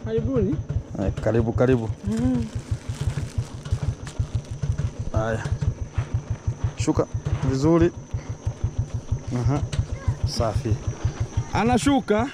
Karibuni. Karibu karibu. Haya. Shuka vizuri. Safi. Anashuka.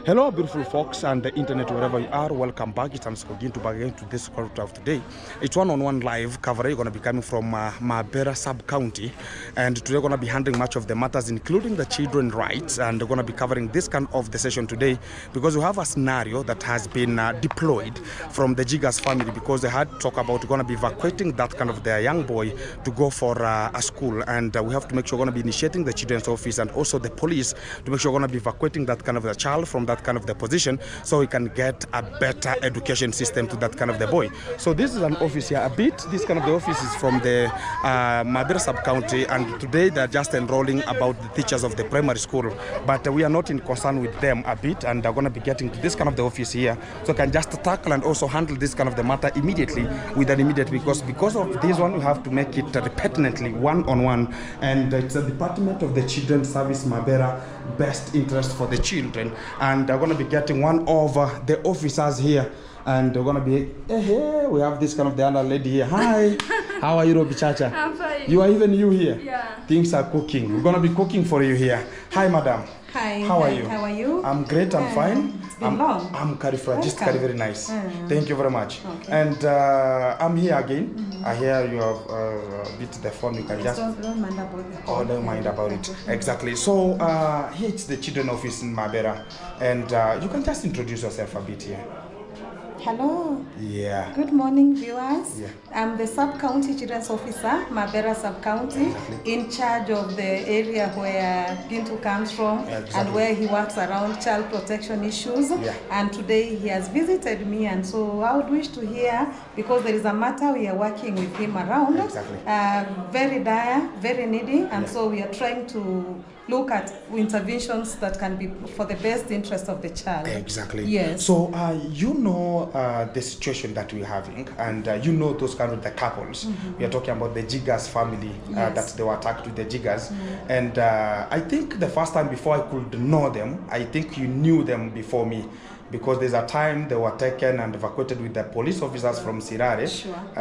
Hello beautiful folks and the internet wherever you are, welcome back. It's Angage to back again to this quarter of today. It's one-on-one live coverage going to be coming from Mabera sub-county, and today we're going to be handling much of the matters including the children rights, and we're going to be covering this kind of the session today because we have a scenario that has been deployed from the Jigas family because they had talk about going to be evacuating that kind of their young boy to go for a school, and we have to make sure we're going to be initiating the children's office and also the police to make sure we're going to be evacuating that kind of the child from that kind of the position so we can get a better education system to that kind of the boy. So this is an office here a bit. This kind of the office is from the Mabera sub-county, and today they're just enrolling about the teachers of the primary school, but we are not in concern with them a bit, and they're going to be getting to this kind of the office here so we can just tackle and also handle this kind of the matter immediately with an immediate, because of this one we have to make it pertinently one-on-one, and it's a Department of the Children's Service Mabera best interest for the children, and they're going to be getting one of the officers here, and we're going to be hey, we have this kind of the other lady here. Hi. How are you, Robi Chacha? I'm fine. You are even you here? Yeah. Things are cooking. We're going to be cooking for you here. Hi, madam. Hi. How are you? How are you? I'm great. I'm fine. It's been long. I'm Karifra. Just very nice. Thank you very much. Okay. And I'm here again. I hear you have beat the phone. You can just Don't mind about it. oh, don't mind about it. Exactly. So here it's the children office in Mabera, and you can just introduce yourself a bit here. Hello. Yeah. Good morning, viewers. Yeah. I'm the sub-county children's officer, Mabera sub-county, in charge of the area where Gintu comes from and where he works around child protection issues. Yeah. And today he has visited me, and so I would wish to hear, because there is a matter we are working with him around. Exactly. Very dire, very needy, and so we are trying to look at interventions that can be for the best interest of the child. Exactly. Yes. So you know the situation that we're having, and you know those kind of the couples. We are talking about the Jigas family that they were attacked with the Jigas, and I think the first time before I could know them, I think you knew them before me, because there's a time they were taken and evacuated with the police officers from Sirare,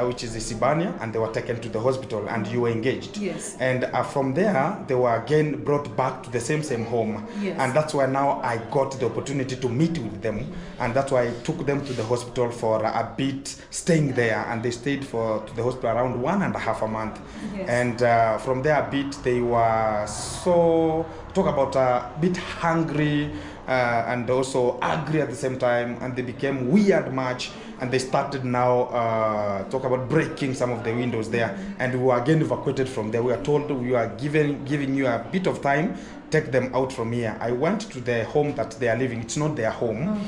which is Isibania, and they were taken to the hospital, and you were engaged. Yes. And from there, they were again brought back to the same home. Yes. And that's why now I got the opportunity to meet with them, and that's why I took them to the hospital for a bit, staying there, and they stayed to the hospital around 1.5 months. Yes. And from there a bit, they were so, talk about a bit hungry, and also angry at the same time, and they became weird much, and they started now talk about breaking some of the windows there, and we were again evacuated from there. We are told we are giving you a bit of time, take them out from here. I went to the home that they are living. It's not their home,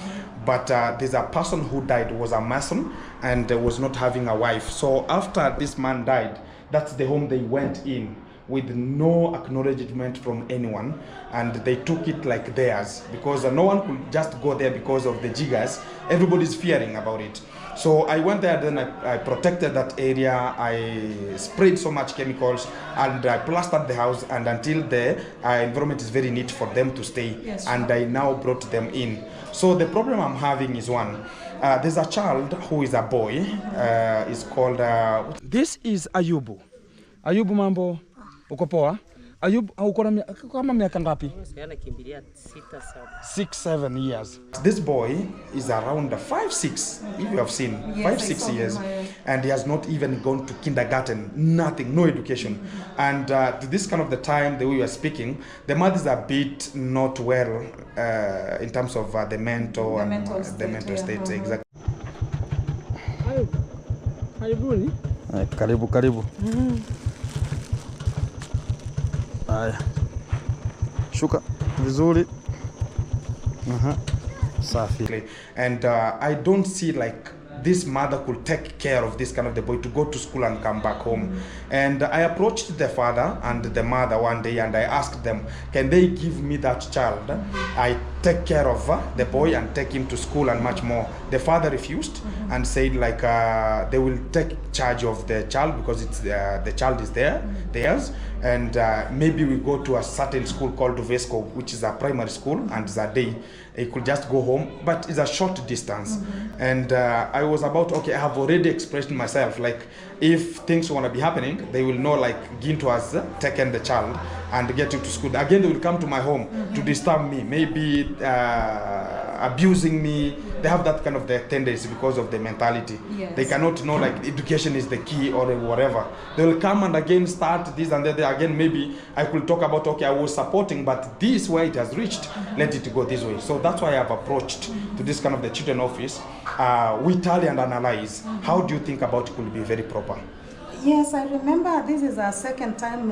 but there's a person who died, was a Mason, and was not having a wife. So after this man died, that's the home they went in, with no acknowledgement from anyone, and they took it like theirs, because no one could just go there because of the Jigas. Everybody's fearing about it. So I went there, then I protected that area, I sprayed so much chemicals, and I plastered the house, and until the environment is very neat for them to stay. Yes. And I now brought them in. So the problem I'm having is one, there's a child who is a boy, is called, this is Ayubu. Ayubu, mambo? Uko poa? Ayub, uko na kama miaka ngapi? 6-7 years. This boy is around 5-6, if you have seen, 5-6 years, and he has not even gone to kindergarten, nothing, no education. And to this kind of the time that we were speaking, the mother is a bit not well in terms of the mental state. Exactly. Karibuni. Karibu. Haya. Shuka vizuri. Safi. And I don't see like this mother could take care of this kind of the boy to go to school and come back home. And I approached the father and the mother one day, and I asked them, can they give me that child? I take care of the boy and take him to school and much more. The father refused and said like they will take charge of the child because it's the child is theirs, and maybe we go to a certain school called Vesco, which is a primary school, and it's a day. He could just go home, but it's a short distance. And I was about, okay, I have already expressed myself, like if things want to be happening, they will know like Ginto has taken the child and get him to school. Again, they will come to my home to disturb me, maybe abusing me. They have that kind of the tendency because of the mentality. Yes. They cannot know like education is the key or whatever. They will come and again start this and that. Again, maybe I could talk about, okay, I was supporting, but this way it has reached, let it go this way. So that's why I have approached to this kind of the children office. We tally and analyze. How do you think about it could be very proper? Yes, I remember this is our second time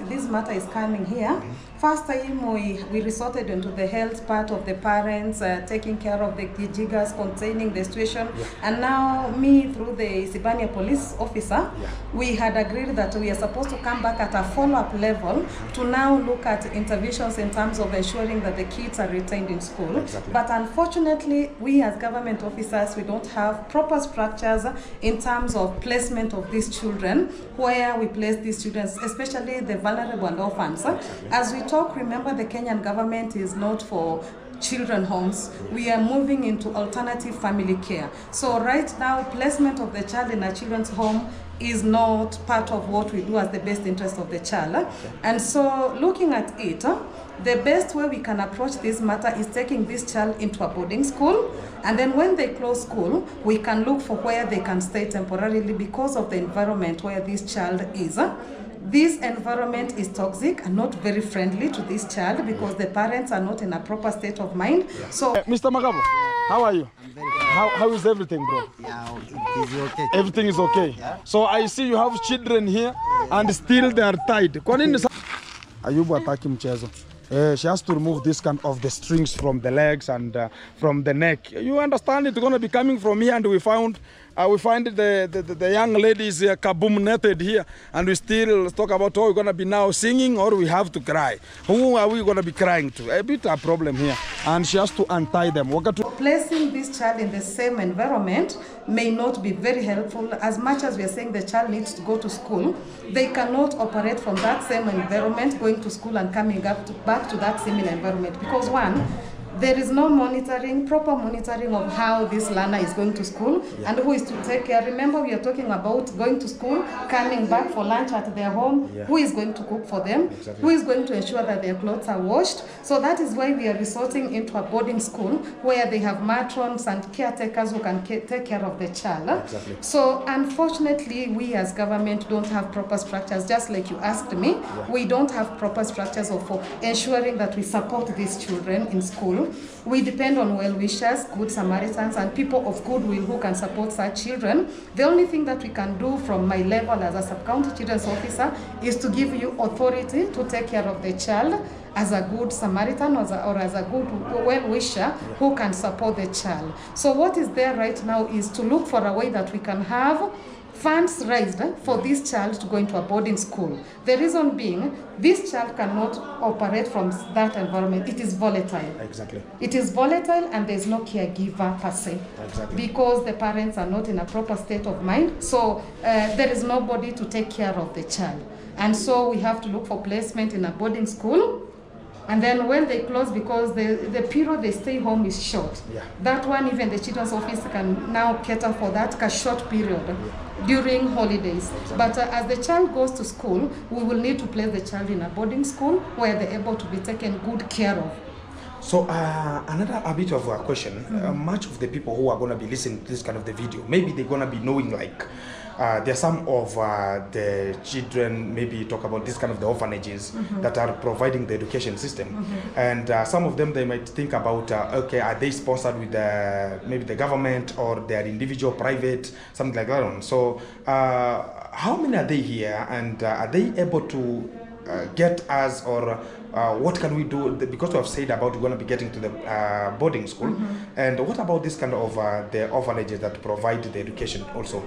this matter is coming here. First time we resorted into the health part of the parents, taking care of the jiggers, containing the situation. And now me, through the Sibania police officer, we had agreed that we are supposed to come back at a follow-up level to now look at interventions in terms of ensuring that the kids are retained in school. Exactly. But unfortunately, we as government officers, we don't have proper structures in terms of placement of these children, where we place these children, especially the vulnerable and orphans. As we talk, remember the Kenyan government is not for children homes. We are moving into alternative family care. So right now, placement of the child in a children's home is not part of what we do as the best interest of the child. And so looking at it, the best way we can approach this matter is taking this child into a boarding school, and then when they close school, we can look for where they can stay temporarily because of the environment where this child is. This environment is toxic and not very friendly to this child because the parents are not in a proper state of mind. So, Mr. Magabo, how are you? How is everything, bro? Yeah, it is okay. Everything is okay. So I see you have children here and still they are tied. Kwa nini Ayubu ataki mchezo? She has to remove this kind of the strings from the legs and from the neck. You understand it's going to be coming from here, and we find the young lady is kaboom netted here, and we still talk about, oh, we're going to be now singing or we have to cry. Who are we going to be crying to? A bit of a problem here, and she has to untie them. Placing this child in the same environment may not be very helpful. As much as we are saying the child needs to go to school, they cannot operate from that same environment, going to school and coming back to that similar environment, because one, there is no proper monitoring of how this learner is going to school and who is to take care. Remember, we are talking about going to school, coming back for lunch at their home. Who is going to cook for them? Who is going to ensure that their clothes are washed? So that is why we are resorting into a boarding school where they have matrons and caretakers who can take care of the child. So unfortunately, we as government don't have proper structures. Just like you asked me, we don't have proper structures for ensuring that we support these children in school. We depend on well-wishers, good Samaritans, and people of goodwill who can support such children. The only thing that we can do from my level as a sub-county children's officer is to give you authority to take care of the child as a good Samaritan or as a good well-wisher who can support the child. So what is there right now is to look for a way that we can have funds raised for this child to go into a boarding school. The reason being, this child cannot operate from that environment. It is volatile. Exactly. It is volatile and there's no caregiver per se. Exactly. Because the parents are not in a proper state of mind. So there is nobody to take care of the child. And so we have to look for placement in a boarding school. And then when they close, because the period they stay home is short, that one, even the children's office can now cater for that short period during holidays. But as the child goes to school, we will need to place the child in a boarding school where they're able to be taken good care of. So a bit of a question. Much of the people who are going to be listening to this kind of the video, maybe they're going to be knowing like there are some of the children, maybe talk about this kind of the orphanages that are providing the education system. And some of them, they might think about, okay, are they sponsored with maybe the government or their individual, private, something like that. So how many are they here, and are they able to get us or what can we do? Because we have said about we're going to be getting to the boarding school, and what about this kind of the orphanages that provide the education also?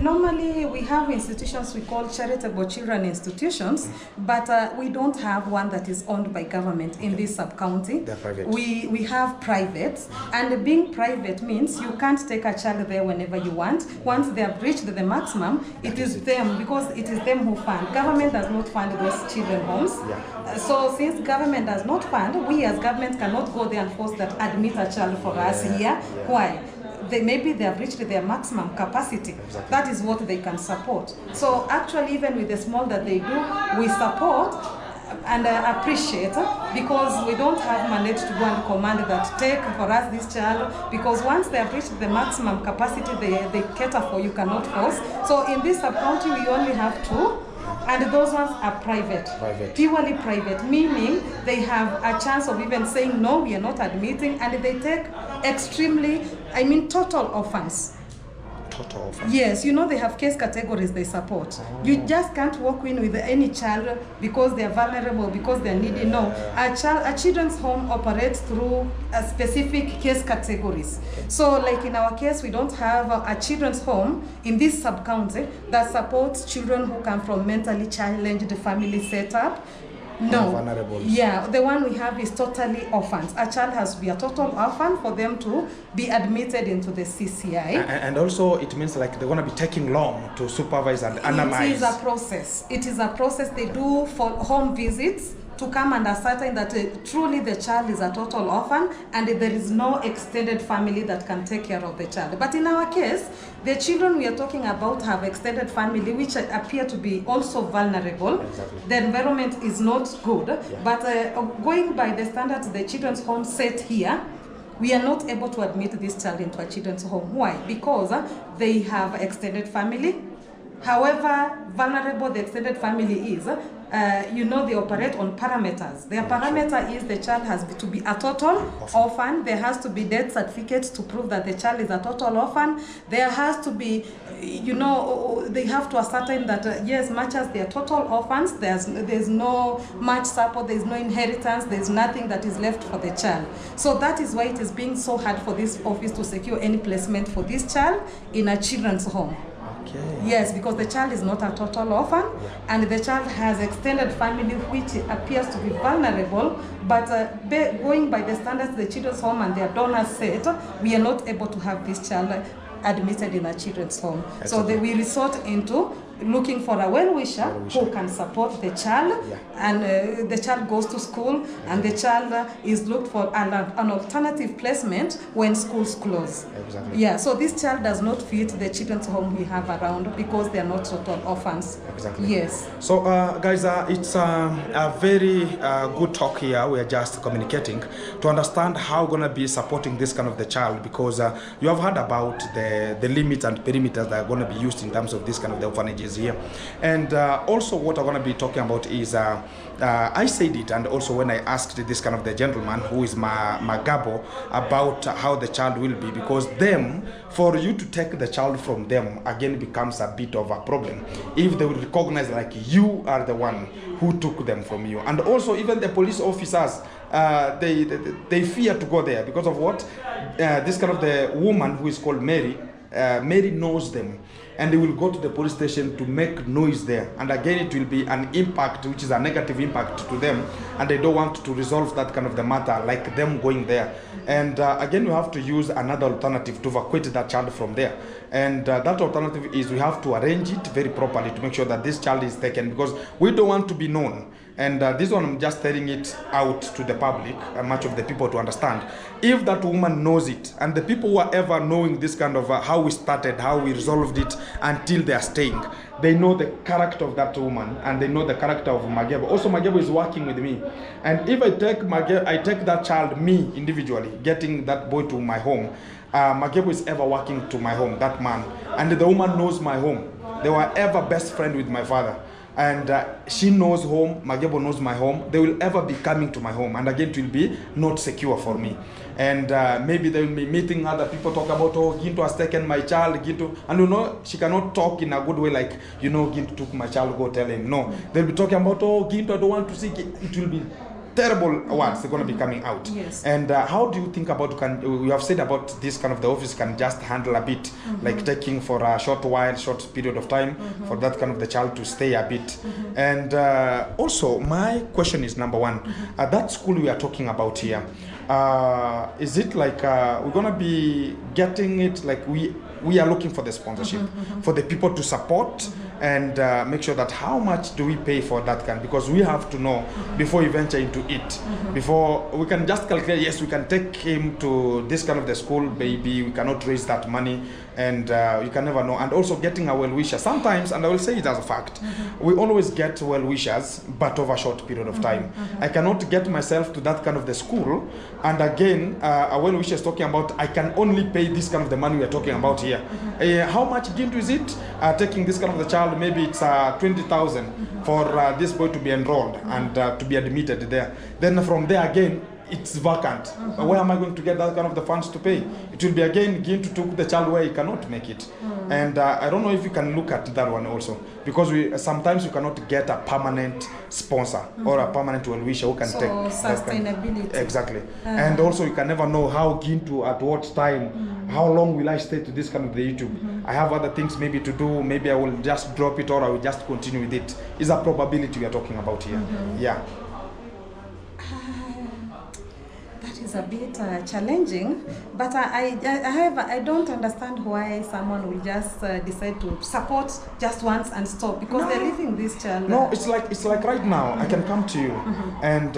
Normally, we have institutions we call charitable children institutions, but we don't have one that is owned by government in this sub-county. They're private. We have private, and being private means you can't take a child there whenever you want. Once they have reached the maximum, it is them, because it is them who fund. Government does not fund those children homes. So since government does not fund, we as government cannot go there and force that admit a child for us here. Why? Maybe they have reached their maximum capacity. Exactly. That is what they can support. So actually, even with the small that they do, we support and appreciate, because we don't have mandate to go and command that take for us this child, because once they have reached the maximum capacity they cater for, you cannot force. So in this sub-county we only have 2. And those ones are private, purely private, meaning they have a chance of even saying no, we are not admitting, and they take total orphans. Total orphans? Yes, they have case categories they support. You just can't walk in with any child because they are vulnerable, because they are needy. No, a children's home operates through specific case categories. So like in our case, we don't have a children's home in this sub-county that supports children who come from mentally challenged family setup. No. Vulnerable. Yeah, the one we have is totally orphans. A child has to be a total orphan for them to be admitted into the CCI. And also it means like they're going to be taking long to supervise and analyze. It is a process. It is a process they do for home visits to come and ascertain that truly the child is a total orphan and there is no extended family that can take care of the child. But in our case, the children we are talking about have extended family which appear to be also vulnerable. Exactly. The environment is not good, but going by the standards the children's home set here, we are not able to admit this child into a children's home. Why? Because they have extended family. However vulnerable the extended family is, they operate on parameters. Their parameter is the child has to be a total orphan. There has to be death certificates to prove that the child is a total orphan. There has to be, they have to ascertain that yes, much as they are total orphans, there's no much support, there's no inheritance, there's nothing that is left for the child. So that is why it is being so hard for this office to secure any placement for this child in a children's home. Okay. Yes, because the child is not a total orphan, and the child has extended family which appears to be vulnerable, but going by the standards the children's home and their donors set, we are not able to have this child admitted in a children's home. So we resort into looking for a well-wisher who can support the child, and the child goes to school, and the child is looked for an alternative placement when schools close. Exactly. Yeah, so this child does not fit the children's home we have around because they are not total orphans. Exactly. Yes. So guys, it's a very good talk here. We are just communicating to understand how we're going to be supporting this kind of the child, because you have heard about the limits and perimeters that are going to be used in terms of this kind of the orphanages here. And also what I'm going to be talking about is I said it, and also when I asked this kind of the gentleman who is Magabo about how the child will be, because for you to take the child from them again becomes a bit of a problem if they will recognize like you are the one who took them from you. And also even the police officers, they fear to go there because of what? This kind of the woman who is called Mary knows them, and they will go to the police station to make noise there, and again it will be an impact which is a negative impact to them, and they don't want to resolve that kind of the matter like them going there. And again we have to use another alternative to evacuate that child from there, and that alternative is we have to arrange it very properly to make sure that this child is taken, because we don't want to be known. And this one I'm just telling it out to the public, much of the people to understand. If that woman knows it, and the people who are ever knowing this kind of how we started, how we resolved it until they are staying, they know the character of that woman, and they know the character of Magebo. Also Magebo is working with me, and if I take that child, me individually, getting that boy to my home, Magebo is ever working to my home, that man, and the woman knows my home. They were ever best friend with my father. And she knows home, Magebo knows my home. They will ever be coming to my home, and again it will be not secure for me. And maybe they will be meeting other people, talk about, oh, Ginto has taken my child, Ginto, and she cannot talk in a good way like, Ginto took my child, go tell him. No, they'll be talking about, oh, Ginto, I don't want to see it. It will be terrible words are going to be coming out. Yes. And how do you think about, you have said about this kind of, the office can just handle a bit, like taking for a short period of time for that kind of the child to stay a bit. And also my question is, number one, that school we are talking about here, is it like we're going to be getting it, like we are looking for the sponsorship for the people to support and make sure that how much do we pay for that kind, because we have to know before we venture into it, before we can just calculate, yes, we can take him to this kind of the school, maybe we cannot raise that money, and you can never know. And also getting a well-wisher sometimes, and I will say it as a fact, we always get well-wishers but over a short period of time. I cannot get myself to that kind of the school, and again a well-wisher is talking about, I can only pay this kind of the money we are talking about here. How much Gintu is it taking this kind of the child? Maybe it's 20,000 for this boy to be enrolled and to be admitted there. Then from there again, it's vacant. Where am I going to get that kind of the funds to pay? It will be again Gintu took the child where he cannot make it. And I don't know if you can look at that one also, because sometimes you cannot get a permanent sponsor or a permanent well-wisher who can take sustainability. Exactly. And also you can never know how Gintu at what time, how long will I stay to this kind of the YouTube. I have other things maybe to do, maybe I will just drop it or I will just continue with it. It's a probability we are talking about here. Yeah. Is a bit challenging, but I don't understand why someone will just decide to support just once and stop, because they're leaving this child. No, it's like right now I can come to you and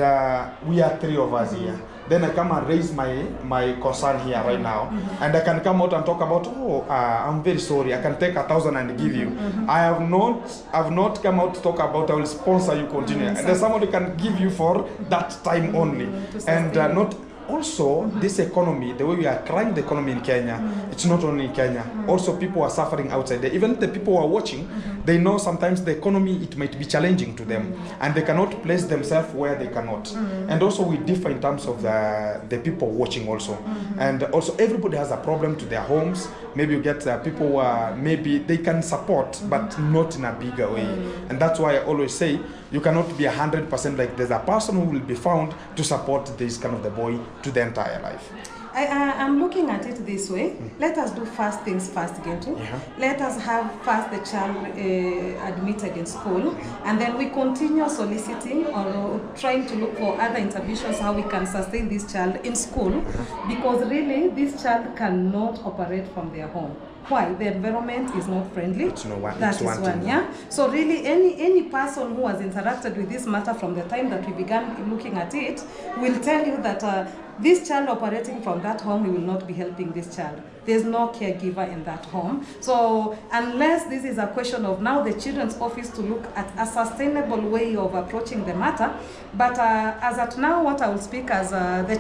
we are three of us here. Then I come and raise my concern here right now, and I can come out and talk about, I'm very sorry, I can take 1,000 and give you. I have not come out to talk about I will sponsor you continue. And there's someone who can give you for that time only, and not. Also, this economy, the way we are crying the economy in Kenya, it's not only in Kenya. Also, people are suffering outside there. Even the people who are watching, they know sometimes the economy, it might be challenging to them, and they cannot place themselves where they cannot. And also, we differ in terms of the people watching also. And also, everybody has a problem to their homes. Maybe you get people who are, maybe they can support, but not in a bigger way. And that's why I always say, you cannot be 100% like there's a person who will be found to support this kind of the boy to the entire life. I'm looking at it this way. Let us do first things first, Gintu. Let us have first the child admitted in school, and then we continue soliciting or trying to look for other interventions how we can sustain this child in school, because really this child cannot operate from their home. Why? The environment is not friendly. That is one, yeah. So really, any person who has interacted with this matter from the time that we began looking at it will tell you that this child operating from that home, we will not be helping this child. There's no caregiver in that home. So unless this is a question of now the children's office to look at a sustainable way of approaching the matter, but as at now, what I will speak as the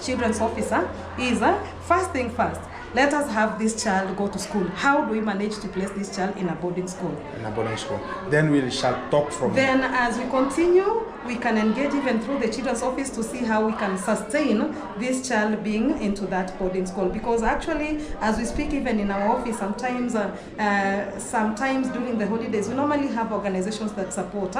children's officer is first thing first. Let us have this child go to school. How do we manage to place this child in a boarding school? In a boarding school. Then we shall talk from then there. As we continue, we can engage even through the children's office to see how we can sustain this child being into that boarding school. Because actually, as we speak even in our office, sometimes during the holidays, we normally have organizations that support.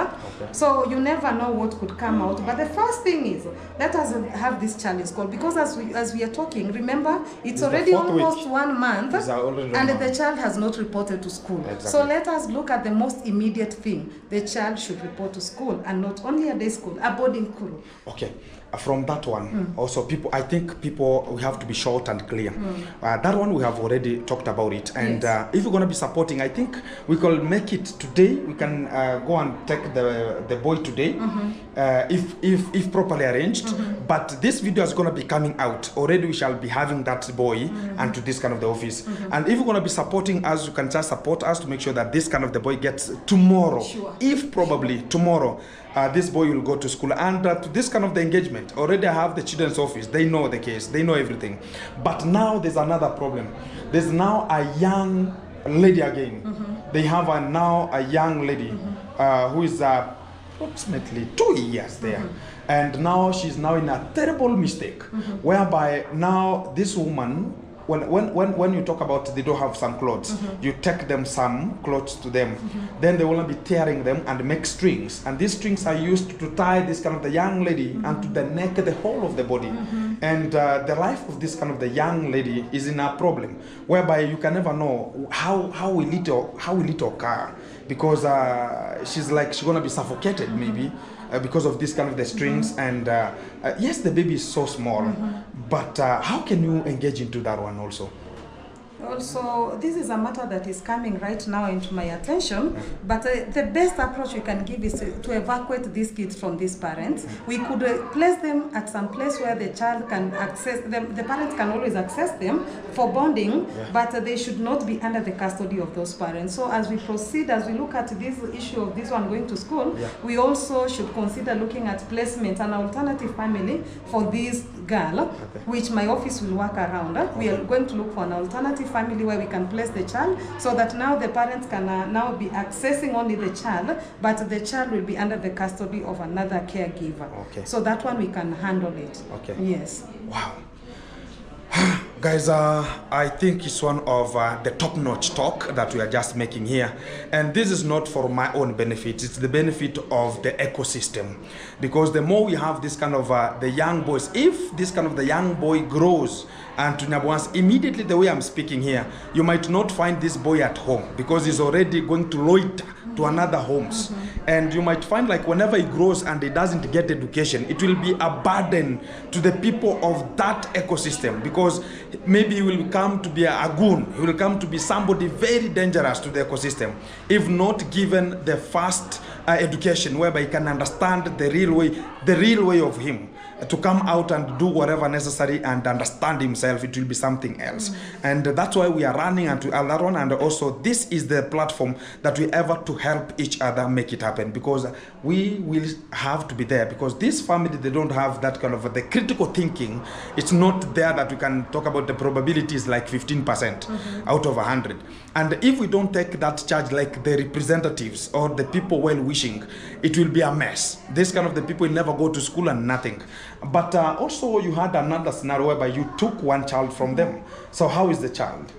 So you never know what could come out. But the first thing is, let us have this child in school. Because as we are talking, remember, it's already almost 1 month, and the child has not reported to school. Exactly. So let us look at the most immediate thing. The child should report to school, and not only a day school, a boarding school. Okay. From that one, also I think we have to be short and clear. That one we have already talked about it, and if we're going to be supporting, I think we can make it today. We can go and take the boy today, if properly arranged. But this video is going to be coming out already. We shall be having that boy and to this kind of the office. And if we're going to be supporting us, you can just support us to make sure that this kind of the boy gets tomorrow. Sure. If probably tomorrow. This boy will go to school, and to this kind of the engagement, already I have the children's office. They know the case, they know everything. But now there's another problem. There's now a young lady again. They have now a young lady who is approximately 2 years there. And now she's now in a terrible mistake, whereby now this woman when you talk about they don't have some clothes, you take them some clothes to them, then they will be tearing them and make strings, and these strings are used to tie this kind of the young lady onto the neck, the whole of the body, and the life of this kind of the young lady is in a problem whereby you can never know how will it occur, because she's gonna be suffocated maybe because of this kind of the strings, and yes, the baby is so small, but how can you engage into that one also? Also, this is a matter that is coming right now into my attention, but the best approach we can give is to evacuate these kids from these parents. We could place them at some place where the child can access them, the parents can always access them for bonding, but they should not be under the custody of those parents. So as we proceed, as we look at this issue of this one going to school, we also should consider looking at placement, an alternative family for this girl, which my office will work around. We are going to look for an alternative family where we can place the child, so that now the parents can now be accessing only the child, but the child will be under the custody of another caregiver. So that one we can handle it. Yes. Wow. Guys, I think it's one of the top-notch talk that we are just making here, and this is not for my own benefit, it's the benefit of the ecosystem, because the more we have this kind of the young boys, if this kind of the young boy grows and to Nyabuans, immediately the way I'm speaking here, you might not find this boy at home because he's already going to loiter to another homes, and you might find like whenever he grows and he doesn't get education, it will be a burden to the people of that ecosystem, because maybe he will come to be a goon, he will come to be somebody very dangerous to the ecosystem if not given the first education whereby he can understand the real way of him, to come out and do whatever necessary and understand himself. It will be something else, and that's why we are running into that one. And also this is the platform that we ever to help each other make it happen, because we will have to be there, because this family, they don't have that kind of the critical thinking. It's not there that we can talk about the probabilities like 15% out of 100, and if we don't take that charge like the representatives or the people well wishing, it will be a mess. This kind of the people will never go to school and nothing. But also you had another scenario whereby you took one child from them. So how is the child?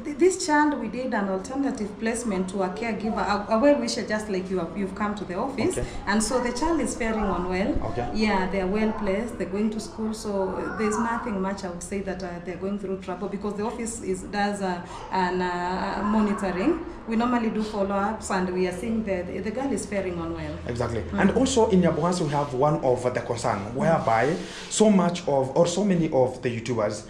This child, we did an alternative placement to a caregiver, a well-wisher, just like you've come to the office. And so the child is faring on well. Yeah, they're well placed, they're going to school, so there's nothing much I would say that they're going through trouble, because the office does monitoring. We normally do follow-ups, and we are seeing that the girl is faring on well. Exactly. And also in Nyabuans, we have one of the concern whereby so many of the YouTubers,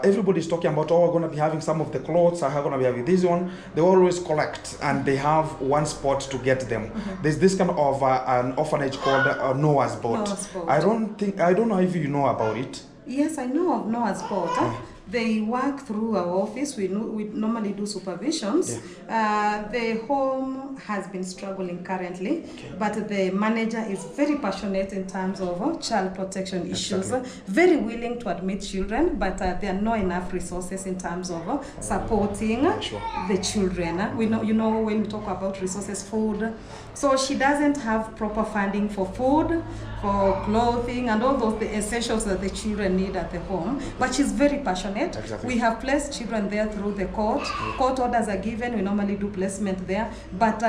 everybody is talking about, oh, we're going to be having some of the clothes, I'm going to be having this one. They always collect, and they have one spot to get them. There's this kind of an orphanage called Noah's Boat. I don't know if you know about it. Yes, I know of Noah's Boat. They work through our office. We normally do supervisions. The home has been struggling currently, but the manager is very passionate in terms of child protection issues, very willing to admit children, but there are not enough resources in terms of supporting the children. We know, when we talk about resources, food. So she doesn't have proper funding for food, for clothing, and all those the essentials that the children need at the home. But she's very passionate. We have placed children there through the court. Court orders are given. We normally do placement there, but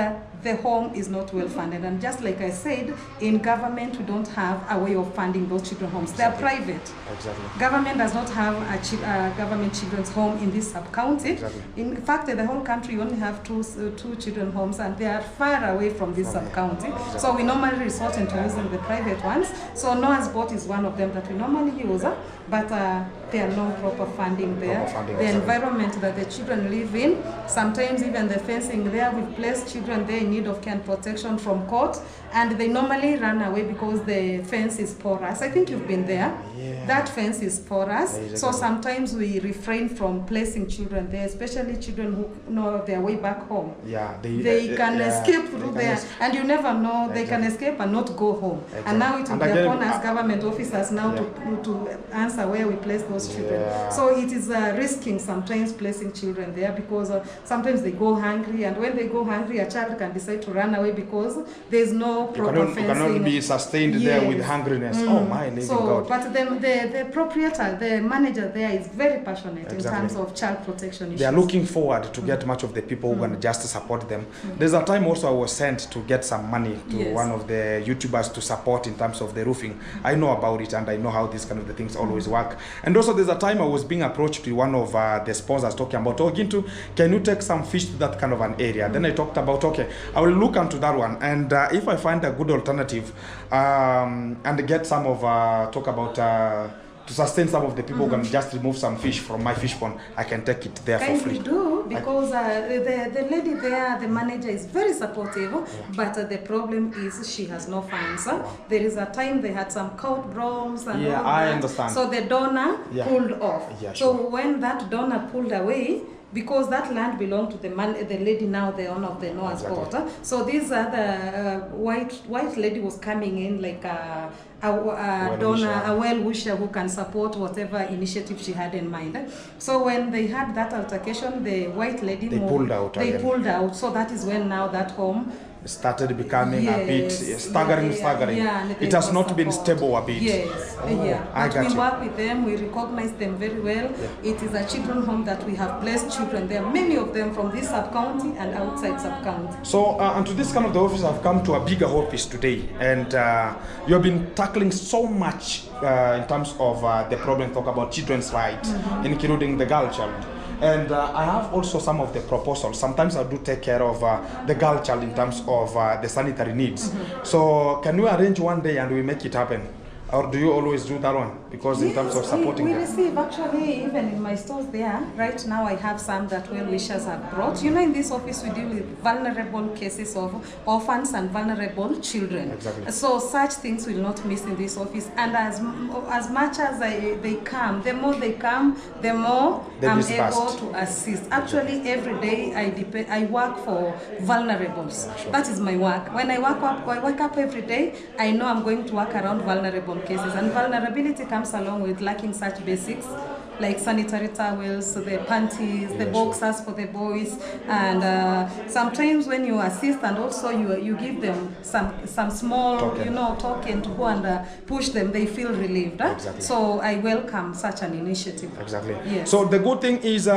the home is not well funded. And just like I said, in government we don't have a way of funding those children homes. They are private. Government does not have a government children's home in this sub-county. In fact, in the whole country, we only have two children homes, and they are far away from this sub-county. So we normally resort into using the private ones. So Noah's Boat is one of them that we normally use, but there are no proper funding there. The environment that the children live in, sometimes even the fencing there, we've placed children there in need of care and protection from court, and they normally run away because the fence is porous. I think you've been there. That fence is porous, so sometimes we refrain from placing children there, especially children who know their way back home. They can escape through there, and you never know, they can escape and not go home. And now it will be upon us government officers now to answer where we place those children. So it is risking sometimes placing children there, because sometimes they go hungry, and when they go hungry, a child can decide to run away because there's no proper fencing. You cannot be sustained there with hungriness. Oh my living God. But the proprietor, the manager there is very passionate in terms of child protection issues. They are looking forward to get much of the people who can just support them. There's a time also I was sent to get some money to one of the YouTubers to support in terms of the roofing. I know about it and I know how these kind of the things always work. And also there's a time I was being approached to one of the sponsors talking about, oh Gintu, can you take some fish to that kind of an area? Then I talked about, okay, I will look into that one. And if I find a good alternative and get some of, talk about, to sustain some of the people who can just remove some fish from my fish pond, I can take it there for free. Do, because the lady there, the manager is very supportive, but the problem is she has no funds. There is a time they had some court brawls and all that. I understand. So the donor pulled off. So when that donor pulled away, because that land belonged to the lady now, the owner of the Noah's Boat. So this other white lady was coming in like a donor, a well-wisher who can support whatever initiative she had in mind. So when they had that altercation, the white lady pulled out. They pulled out. So that is when now that home started becoming a bit staggering. It has not been stable a bit. But we work with them, we recognize them very well. It is a children's home that we have blessed children. There are many of them from this sub-county and outside sub-county. So, and to this kind of the office, I've come to a bigger office today, and you have been tackling so much in terms of the problem, talk about children's rights, including the girl child. And I have also some of the proposals. Sometimes I do take care of the girl child in terms of the sanitary needs. So can we arrange one day and we make it happen? Or do you always do that one? Because in terms of supporting we them. receive actually, even in my stores there, right now I have some that well-wishers have brought. You know, in this office we deal with vulnerable cases of orphans and vulnerable children. So such things will not miss in this office. And as much as they come, the more I'm able to assist. Actually, every day I work for vulnerables. That is my work. When I wake up every day, I know I'm going to work around vulnerable cases, and vulnerability comes along with lacking such basics like sanitary towels, the panties, the boxers for the boys, and sometimes when you assist and also you give them some small token to go and push them, they feel relieved. So I welcome such an initiative. Yes. So the good thing is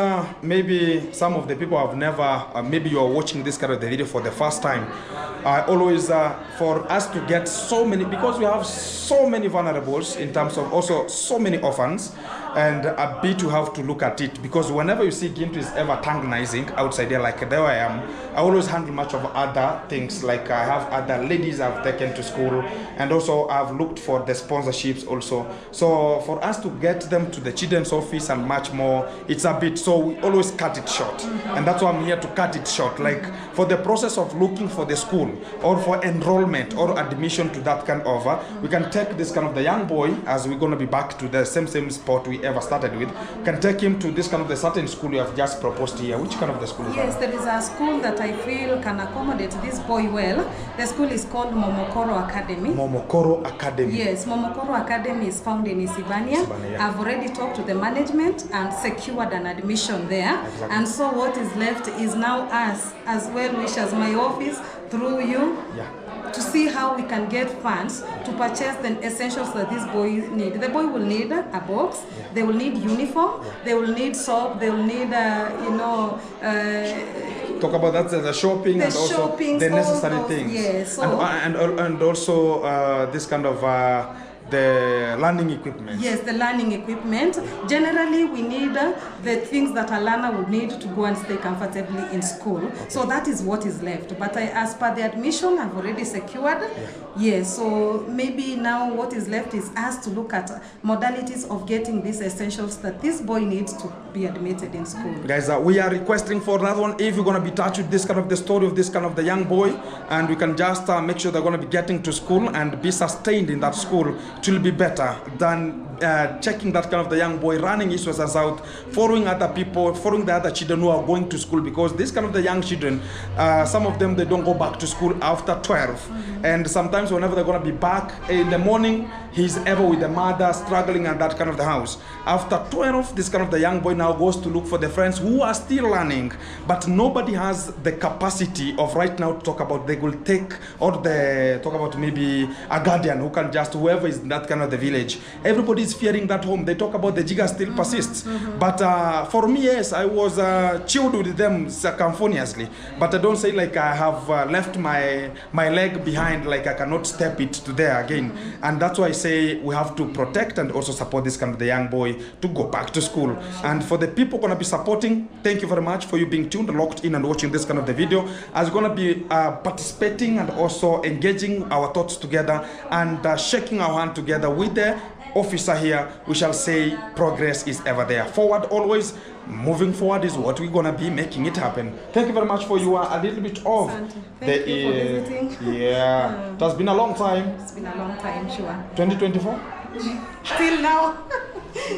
maybe some of the people have never, maybe you are watching this kind of the video for the first time. I always, for us to get so many, because we have so many vulnerables in terms of also so many orphans, and a bit you have to look at it, because whenever you see Gintu is ever tanganizing outside there, like there I am, I always handle much of other things, like I have other ladies I've taken to school, and also I've looked for the sponsorships also. So for us to get them to the children's office and much more, it's a bit, so we always cut it short. And that's why I'm here to cut it short, like for the process of looking for the school, or for enrollment or admission to that kind of, we can take this kind of the young boy, as we're going to be back to the same spot we ever started with, can take him to this kind of the certain school you have just proposed here. Which kind of the school is that? Yes, there is a school that I feel can accommodate this boy well. The school is called Momokoro Academy. Momokoro Academy. Yes, Momokoro Academy is found in Isibania. I've already talked to the management and secured an admission there. And so what is left is now us, as well-wishers, my office, through you, to see how we can get funds to purchase the essentials that this boy need. The boy will need a box, they will need uniform, they will need soap, they will need, talk about that, the shopping, and also the necessary things. Yes. And also this kind of the learning equipment. Yes, the learning equipment. Generally, we need the things that a learner would need to go and stay comfortably in school. So that is what is left. But as per the admission, I've already secured. Yes, so maybe now what is left is us to look at modalities of getting these essentials that this boy needs to be admitted in school. Guys, we are requesting for that one. If you're going to be touched with this kind of the story of this kind of the young boy, and we can just make sure they're going to be getting to school and be sustained in that school, it will be better than checking that kind of the young boy running east, west and south, following other people, following the other children who are going to school, because this kind of the young children, some of them, they don't go back to school after 12. And sometimes whenever they're going to be back in the morning, he's ever with the mother struggling and that kind of the house. After 12, this kind of the young boy now goes to look for the friends who are still learning, but nobody has the capacity of right now to talk about they will take or the talk about maybe a guardian who can just whoever is in that kind of the village. Everybody is fearing that home. They talk about the jigger still persists, but for me, yes, I was chilled with them circumphoniously, but I don't say like I have left my leg behind, like I cannot step it to there again. And that's why I say we have to protect and also support this kind of the young boy to go back to school. And for the people gonna be supporting, thank you very much for you being tuned, locked in and watching this kind of the video. As gonna be participating and also engaging our thoughts together and shaking our hand together with the officer here, we shall say progress is ever there. Forward always, moving forward is what we're gonna be making it happen. Thank you very much for you a little bit of Thank you for visiting. Yeah, it has been a long time. It's been a long time, sure. 2024? Till now.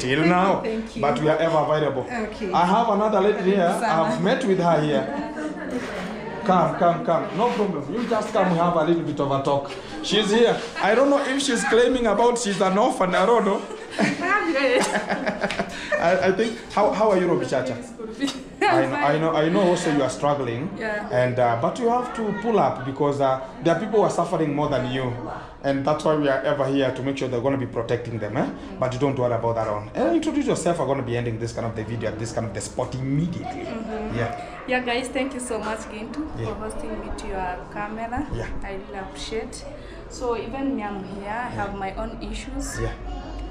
Till now. Thank you. But we are ever available. Okay. I have another lady here. I've met with her here. Come. No problem. You just come, we have a little bit of a talk. She's here. I don't know if she's claiming about she's an orphan. I don't know. I think, how are you, Robi Chacha? I know also you are struggling. Yeah. And but you have to pull up because there are people who are suffering more than you. And that's why we are ever here to make sure they're going to be protecting them. But you don't worry about that on. Introduce yourself. I'm going to be ending this kind of the video at this kind of the spot immediately. Yeah, guys, thank you so much, Gintu, for hosting me to your camera. Yeah. I really appreciate. So even me, I'm here. I have my own issues. Yeah.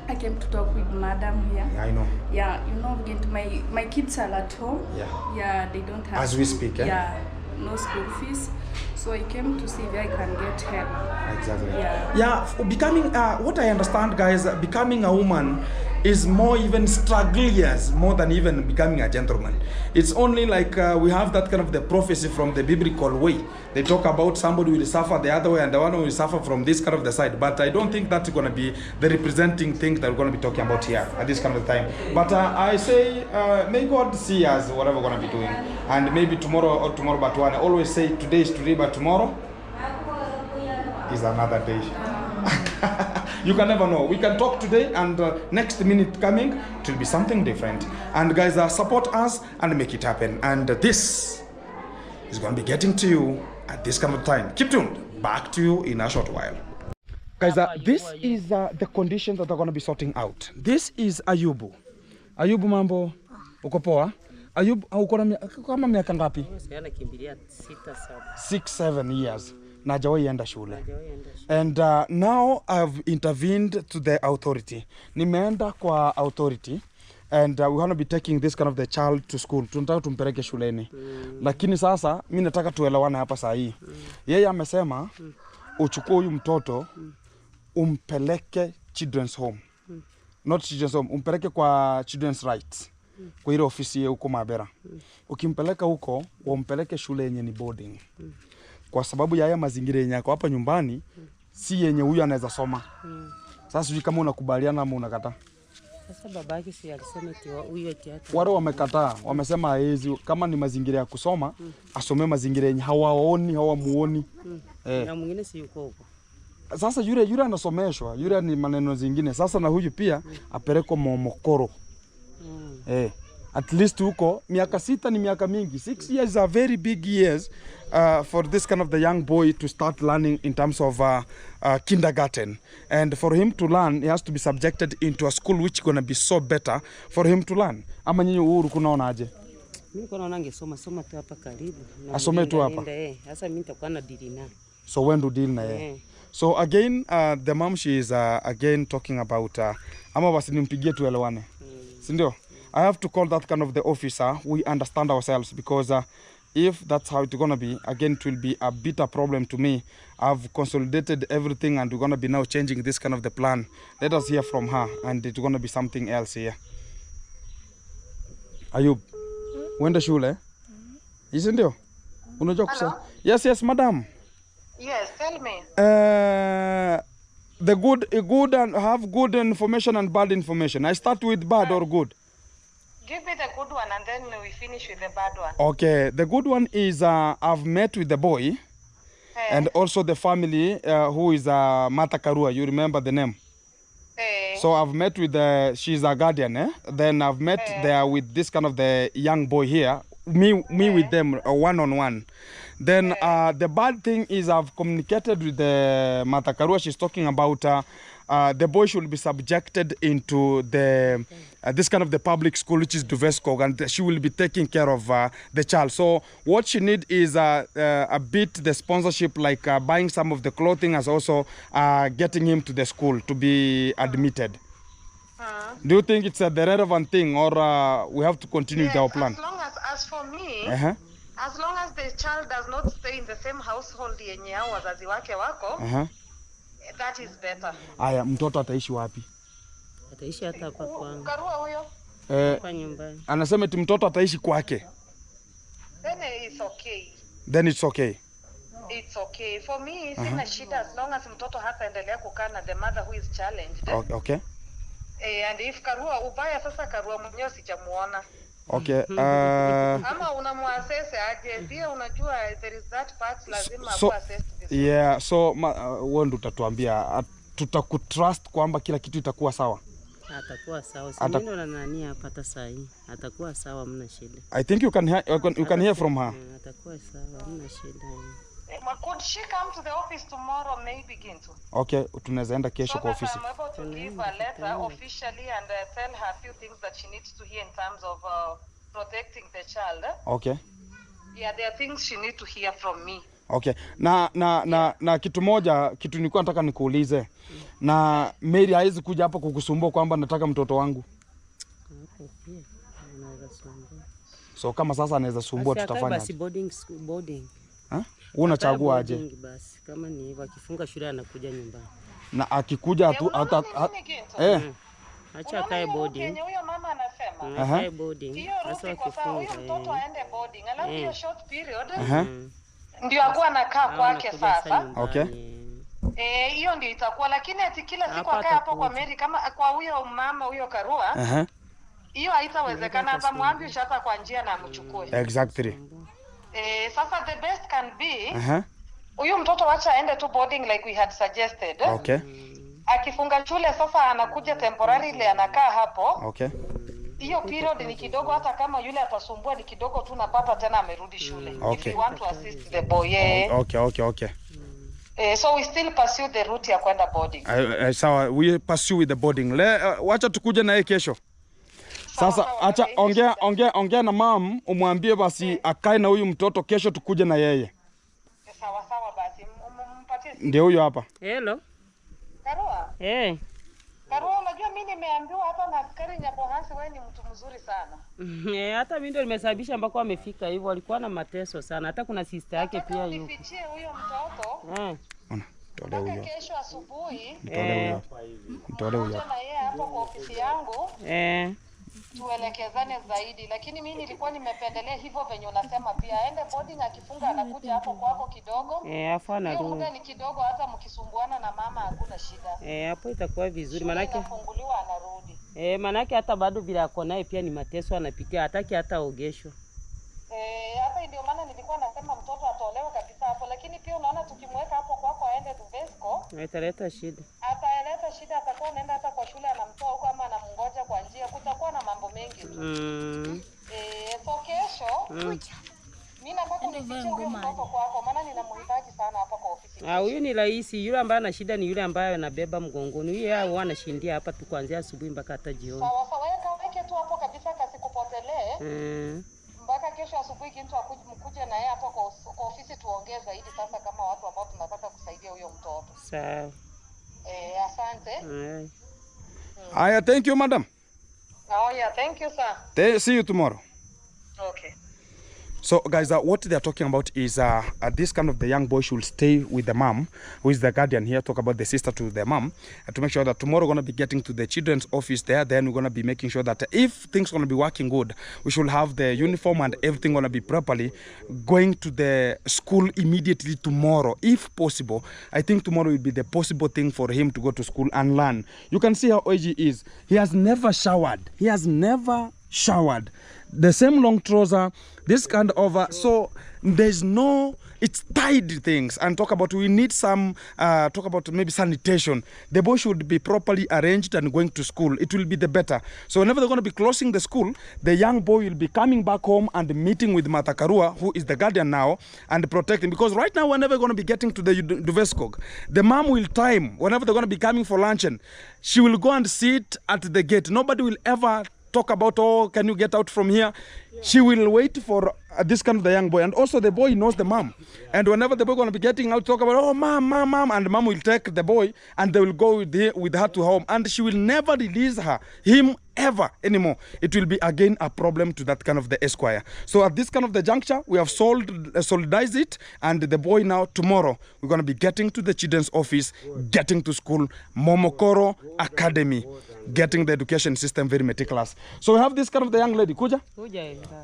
I came to talk with madam here. I know. Yeah, you know, Gintu, my kids are at home. Yeah. Yeah, they don't have. As we speak, Yeah, no school fees. So I came to see if I can get help. Exactly. Yeah. Becoming what I understand, guys, becoming a woman is more even strugglier more than even becoming a gentleman. It's only like we have that kind of the prophecy from the biblical way. They talk about somebody will suffer the other way and the one will suffer from this kind of the side. But I don't think that's going to be the representing thing that we're going to be talking about here at this kind of time. But I say, may God see us whatever we're going to be doing. And maybe tomorrow or tomorrow but one. I always say today is today, but tomorrow is another day. You can never know. We can talk today and next minute coming it will be something different. And guys, support us and make it happen. And this is going to be getting to you at this kind of time. Keep tuned. Back to you in a short while. Guys, this is the conditions that are going to be sorting out. This is Ayubu. Ayubu, mambo uko poa? Ayubu, uko na kama miaka ngapi? Sana kimbilia 6-7 years. Na hajawahi enda shule. And now I've intervened to the authority. Nimeenda kwa authority and we're going to be taking this kind of the child to school. Tunataka tumpeleke shuleni. Lakini sasa mimi nataka tuelewane hapa saa hii. Yeye amesema uchukue huyu mtoto umpeleke children's home. Not children's home, umpeleke kwa children's rights. Kwa ile ofisi huko Mabera. Ukimpeleka huko, umpeleke shule yenye ni boarding. Kwa sababu ya haya mazingira yenye yako hapa nyumbani si yenye huyu anaweza soma. Sasa sijui kama unakubaliana ama unakataa. Sasa babake si alisema eti huyu eti hata. Wale wamekataa, wamesema haezi kama ni mazingira ya kusoma, asome mazingira yenye hawaoni, hawamuoni. Na mwingine si yuko huko. Sasa yule anasomeshwa, yule ni maneno zingine. Sasa na huyu pia apeleko Momokoro. At least huko miaka 6 ni miaka mingi. 6 years are very big years for this kind of the young boy to start learning in terms of kindergarten. And for him to learn, he has to be subjected into a school which is going to be so better for him to learn. Ama nyinyi Uhuru kunaona aje? Mimi kuna nange soma tu hapa karibu. Asome tu hapa. Sasa mimi nitakuwa na deal naye. So when do deal na yeye? So again, the mom, she is again talking about ama basi nimpigie tuelewane. Si ndio? I have to call that kind of the officer. We understand ourselves because if that's how it's going to be, again, it will be a bitter problem to me. I've consolidated everything and we're going to be now changing this kind of the plan. Let us hear from her and it's going to be something else here. Ayub, uende shule? Hizi ndio? Unajua kusema? Yes, madam. Yes, tell me. The good and have good information and bad information. I start with bad or good? Give me the good one and then we finish with the bad one. Okay, the good one is I've met with the boy and also the family who is Mata Karua. You remember the name? So I've met with she's a guardian, eh? Then I've met there with this kind of the young boy here. Me with them one-on-one. Then the bad thing is I've communicated with the Matakarua. She's talking about the boy should be subjected into the this kind of the public school, which is Duvesco, and she will be taking care of the child. So what she need is a bit the sponsorship, like buying some of the clothing, as also getting him to the school to be admitted. Do you think it's the relevant thing, or we have to continue with our plan? As long as for me, as long as the child does not stay in the same household yenye hao wazazi wake wako, that is better. Aya, mtoto ataishi wapi? Ataishi hata hapa kwangu. Karua huyo? Hapa nyumbani. Anasema eti mtoto ataishi kwake. Then it's okay. Then it's okay. It's okay. For me, sina shida as long as mtoto hataendelea kukaa na the mother who is challenged. Okay. And if Karua ubaya sasa Karua mwenyewe sijamuona. Okay. Ama unamuassess aje? Pia unajua there is that part lazima assess this. Yeah, so wewe ndo utatuambia tutakutrust kwamba kila kitu itakuwa sawa. Atakuwa sawa. Sasa ndo nani hapa hata saa hii. Atakuwa sawa, mna shida. I think you can hear from her. Atakuwa sawa, mna shida. Could she come to the office tomorrow maybe Gintu? Okay, tunaweza enda kesho kwa ofisi. I'm able to give a letter officially and tell her a few things that she needs to hear in terms of protecting the child. Okay. Yeah, there are things she needs to hear from me. Okay. Na kitu moja, kitu nilikuwa nataka nikuulize. Na Mary haizi kuja hapa kukusumbua kwamba nataka mtoto wangu. So kama sasa anaweza sumbua tutafanya. Basi boarding. Unachagua aje? Basi kama ni hivyo, akifunga shule anakuja nyumbani. Na akikuja tu Acha akae boarding. Yenye huyo mama anasema. Akae boarding. Hiyo ruhusa kwa sababu huyo mtoto aende boarding. Alafu hiyo short period. Ndio akuwa anakaa kwake sasa. Okay. Hiyo ndio itakuwa, lakini ati kila siku akae hapo kwa Mary kama kwa huyo mama huyo Karua. Hiyo haitawezekana, hata mwambie hata kwa njia na amchukue. Exactly. Sasa the best can be huyu mtoto wacha aende tu boarding like we had suggested. Okay. Akifunga shule sasa anakuja temporarily anakaa hapo. Okay. Hiyo period ni kidogo, hata kama yule atasumbua ni kidogo tu, napata tena amerudi shule. Okay. If you want to assist the boy. Okay. So we still pursue the route ya kwenda boarding. Sawa, we pursue with the boarding. Wacha tukuje na yeye kesho. Sasa acha ongea na mom, umwambie basi akae na huyu mtoto kesho tukuje na yeye. Sawa basi. Mpatie. Ndio huyo hapa. Hello. Karua? Karua, unajua mimi nimeambiwa hata na askari Nyabohansi wewe ni mtu mzuri sana. Hata mimi ndio nimesababisha ambako amefika hivyo, alikuwa na mateso sana. Hata kuna sister yake pia yuko. Nifichie huyo mtoto. Ona, tole huyo. Kesho asubuhi. Tole huyo. Na yeye hapo kwa ofisi yangu. Tuelekezane zaidi, lakini mimi nilikuwa nimependelea hivyo venye unasema pia aende boarding, akifunga anakuja hapo kwako kidogo. Afu anarudi. Hiyo muda ni kidogo, hata mkisumbuana na mama hakuna shida. Hapo itakuwa vizuri, manake anafunguliwa anarudi. Manake hata bado bila ako naye pia ni mateso anapitia, hataki hata ogesho. Hapa ndio maana nilikuwa nasema mtoto atolewe kabisa hapo, lakini pia unaona tukimweka hapo kwako aende Duvesco, italeta shida. Ataleta shida, atakuwa anaenda hata kwa shule anamtoa huko ama anamngoja kwa njia, kutakuwa na mambo mengi tu. So kesho mimi nataka unifiche huyo mtoto kwako, maana ninamhitaji sana hapa kwa ofisi. Huyu ni rahisi, yule ambaye ana shida ni yule ambaye anabeba mgongoni. Huyu yeye anashindia hapa tu kuanzia asubuhi mpaka hata jioni. Sawa, weke tu hapo kabisa, kasikupotelee. Mpaka kesho asubuhi Gintu mkuje na yeye hapo kwa ofisi tuongee zaidi sasa kama watu ambao tunataka kusaidia huyo mtoto. Sawa. Asante. Aya, thank you madam. Oh yeah, thank you sir. See you tomorrow. Okay. So guys, what they're talking about is this kind of the young boy should stay with the mom, who is the guardian here, talk about the sister to the mom, to make sure that tomorrow we're going to be getting to the children's office there. Then we're going to be making sure that if things going to be working good, we should have the uniform and everything going to be properly, going to the school immediately tomorrow, if possible. I think tomorrow will be the possible thing for him to go to school and learn. You can see how OG is. He has never showered. the same long trouser, this kind of, so there's no, it's tidy things. And talk about, we need some, talk about maybe sanitation. The boy should be properly arranged and going to school. It will be the better. So whenever they're going to be closing the school, the young boy will be coming back home and meeting with Mata Karua, who is the guardian now, and protecting. Because right now, whenever they're going to be getting to the Duveskog, the mom will time, whenever they're going to be coming for lunch, and she will go and sit at the gate. Nobody will ever talk about, oh, can you get out from here? She will wait for this kind of the young boy. And also the boy knows the mom. And whenever the boy going to be getting out, talk about, oh, mom, and mom will take the boy and they will go with her to home. And she will never release him ever anymore. It will be again a problem to that kind of the esquire. So at this kind of the juncture, we have solidized it, and the boy now, tomorrow, we're going to be getting to the children's office, getting to school, Momokoro Academy, getting the education system very meticulous. So we have this kind of the young lady, Kuja.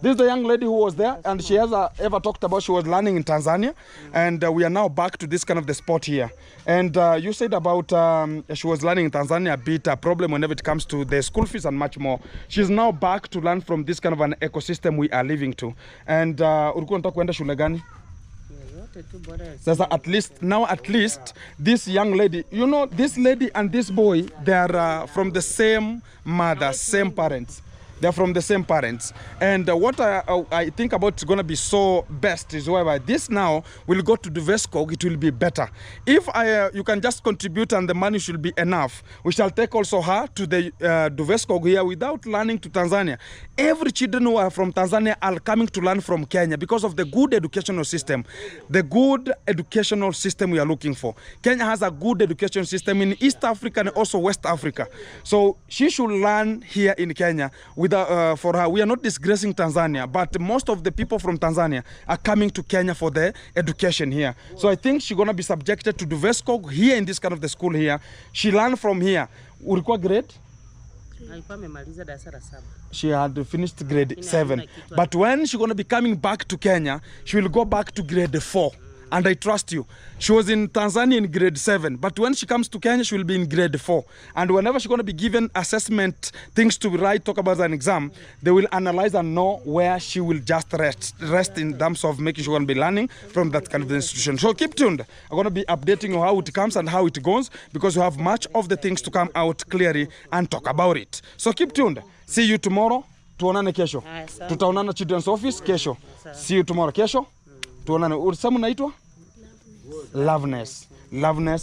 This is the young lady who was there, and she has ever talked about she was learning in Tanzania, and we are now back to this kind of the spot here. And you said about she was learning in Tanzania a bit a problem whenever it comes to the school fees and much more. She's now back to learn from this kind of an ecosystem we are living to. And ulikuwa unataka kuenda shule gani? Sasa at least this young lady, you know, this lady and this boy, they are from the same mother, same parents. They're from the same parents. And what I think about is going to be so best is whereby this now will go to Duveskog, it will be better. If you can just contribute and the money should be enough, we shall take also her to the Duveskog here without learning to Tanzania. Every children who are from Tanzania are coming to learn from Kenya because of the good educational system. The good educational system we are looking for. Kenya has a good education system in East Africa and also West Africa. So she should learn here in Kenya with for her. We are not disgracing Tanzania, but most of the people from Tanzania are coming to Kenya for their education here. So I think she's going to be subjected to Duveskog here in this kind of the school here. She learned from here. Ulikuwa grade? She had finished grade 7. But when she's going to be coming back to Kenya, she will go back to grade 4. And I trust you. She was in Tanzania in grade 7, but when she comes to Kenya, she will be in grade 4. And whenever she's going to be given assessment, things to write, talk about an exam, they will analyze and know where she will just rest in terms of making sure she's going to be learning from that kind of institution. So keep tuned. I'm going to be updating you how it comes and how it goes, because we have much of the things to come out clearly and talk about it. So keep tuned. See you tomorrow. Tuonane kesho. Tutaonana children's office kesho. See you tomorrow kesho. Tuonane. Ulisema unaitwa? Loveness.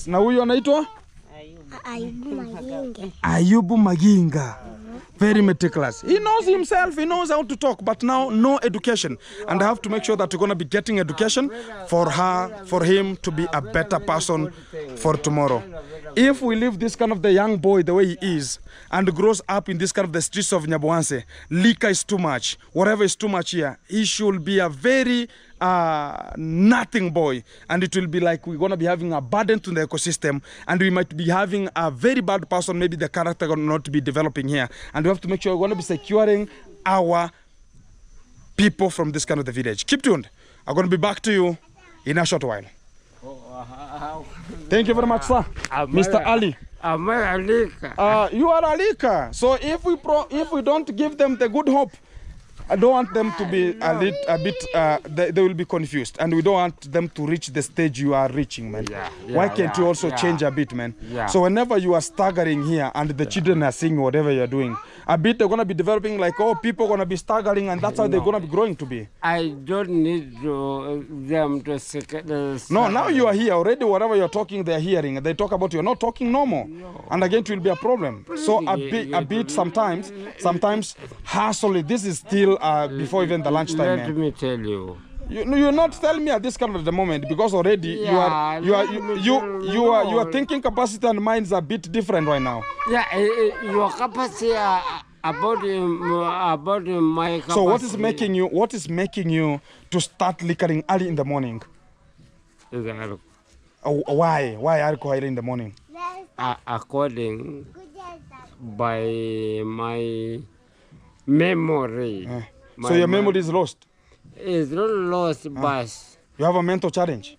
Na huyu anaitwa? Ayubu Maginga. Very meticulous. He knows himself, he knows how to talk, but now no education. And I have to make sure that we're going to be getting education for her, for him to be a better person for tomorrow. If we leave this kind of the young boy the way he is and grows up in this kind of the streets of Nyabuanse, liquor is too much, whatever is too much here, he should be a very nothing boy, and it will be like we're going to be having a burden to the ecosystem, and we might be having a very bad person, maybe the character will not be developing here, and we have to make sure we're going to be securing our people from this kind of the village. Keep tuned. I'm going to be back to you in a short while. Thank you very much, sir. Mr. Ali. You are Alika. So if we don't give them the good hope, I don't want them to be a bit, they will be confused. And we don't want them to reach the stage you are reaching, man. Why can't you also change a bit, man? So whenever you are staggering here and the children are seeing whatever you're doing, a bit they're going to be developing like, oh, people are going to be staggering, and that's how they're going to be growing to be. I don't need them to... No, now you are here already. Whatever you're talking, they're hearing. They talk about you're not talking normal. And again, it will be a problem. So a bit sometimes hassle. This is still before even the lunchtime. Let me tell you. You're not telling me at this kind of the moment, because already your thinking capacity and mind is a bit different right now. Yeah, your capacity about my capacity. So what is making you to start liquoring early in the morning? Why alcohol early in the morning? According by my memory. So your memory is lost? It's not lost, but... You have a mental challenge?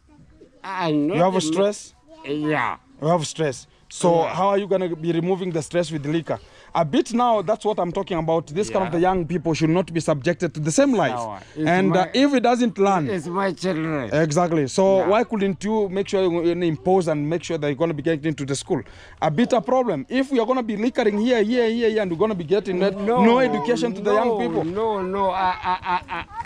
I know. You have a stress? Yeah. You have stress. So how are you going to be removing the stress with liquor? A bit now, that's what I'm talking about. This kind of the young people should not be subjected to the same life. And if it doesn't learn... It's my children. Exactly. So why couldn't you make sure you impose and make sure they're going to be getting into the school? A bit a problem. If we are going to be liquoring here, and we're going to be getting no education to the young people. No.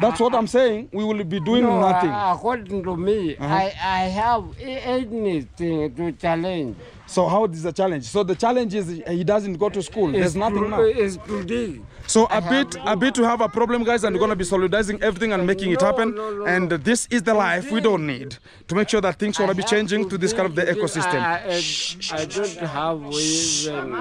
That's what I'm saying. We will be doing nothing. According to me, I have anything to challenge. So how is the challenge? So the challenge is he doesn't go to school. There's nothing now. It's today. So a bit to have a problem, guys, and we're going to be solidarizing everything and making it happen. And this is the life we don't need to make sure that things are going to be changing to this kind of the ecosystem. I don't have even...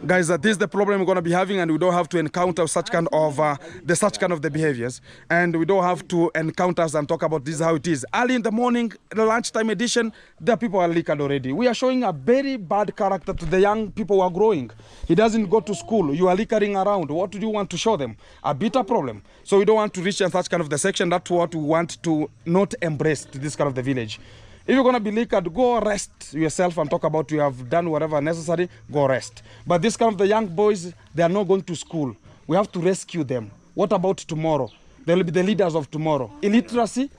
Guys, this is the problem we're going to be having, and we don't have to encounter such kind of the behaviors, and we don't have to encounter and talk about this how it is. Early in the morning, the lunchtime edition, the people are liquored already. We are showing a very bad character to the young people who are growing. He doesn't go to school. You are liquoring around. What do you want to show them? A bitter problem. So we don't want to reach such kind of the section. That's what we want to not embrace to this kind of the village. If you're going to be liquored, go rest yourself and talk about you have done whatever necessary, go rest. But this kind of the young boys, they are not going to school. We have to rescue them. What about tomorrow? They will be the leaders of tomorrow. Illiteracy,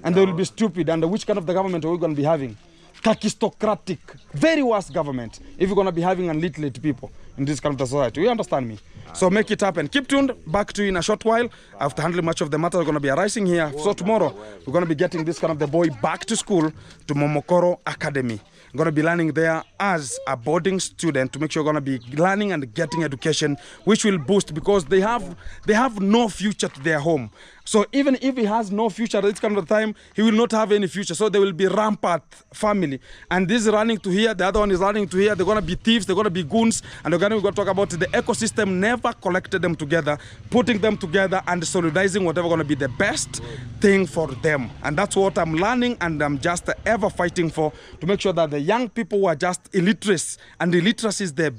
and they will be stupid. And which kind of the government are we going to be having? Kakistocratic, very worst government if you're going to be having illiterate people in this kind of the society. You understand me? So make it happen. Keep tuned. Back to you in a short while. After handling much of the matter, we're going to be arising here. So tomorrow, we're going to be getting this kind of the boy back to school, to Momokoro Academy. I'm going to be learning there as a boarding student to make sure we're going to be learning and getting education, which will boost because they have no future to their home. So even if he has no future at this kind of time, he will not have any future. So there will be rampant family. And this is running to here, the other one is running to here. They're going to be thieves, they're going to be goons, and we're going to talk about the ecosystem never collected them together, putting them together and solidarizing whatever going to be the best thing for them. And that's what I'm learning, and I'm just ever fighting for, to make sure that the young people who are just illiterate, and illiteracy is the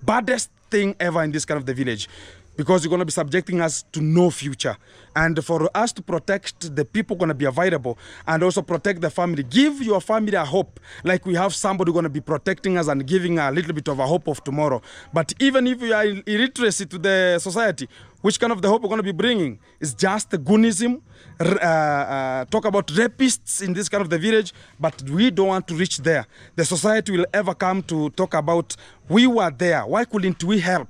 baddest thing ever in this kind of the village, because you're going to be subjecting us to no future. And for us to protect the people going to be available and also protect the family, give your family a hope, like we have somebody going to be protecting us and giving a little bit of a hope of tomorrow. But even if you are illiteracy to the society, which kind of the hope we're going to be bringing is just goonism, talk about rapists in this kind of the village, but we don't want to reach there. The society will ever come to talk about, we were there, why couldn't we help?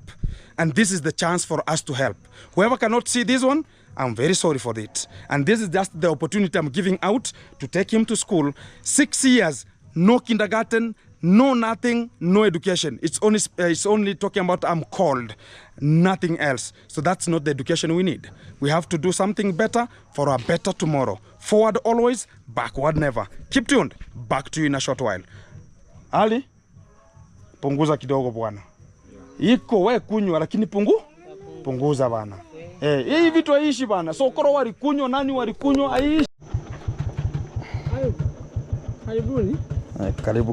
And this is the chance for us to help. Whoever cannot see this one, I'm very sorry for it. And this is just the opportunity I'm giving out to take him to school. 6 years, no kindergarten, no nothing, no education. It's only talking about I'm called, nothing else. So that's not the education we need. We have to do something better for a better tomorrow. Forward always, backward never. Keep tuned. Back to you in a short while. Ali, punguza kidogo bwana. Iko we kunywa lakini punguza bana. Hii vitu haishi bana. Sokoro walikunywa, nani walikunywa, haishi. Karibuni.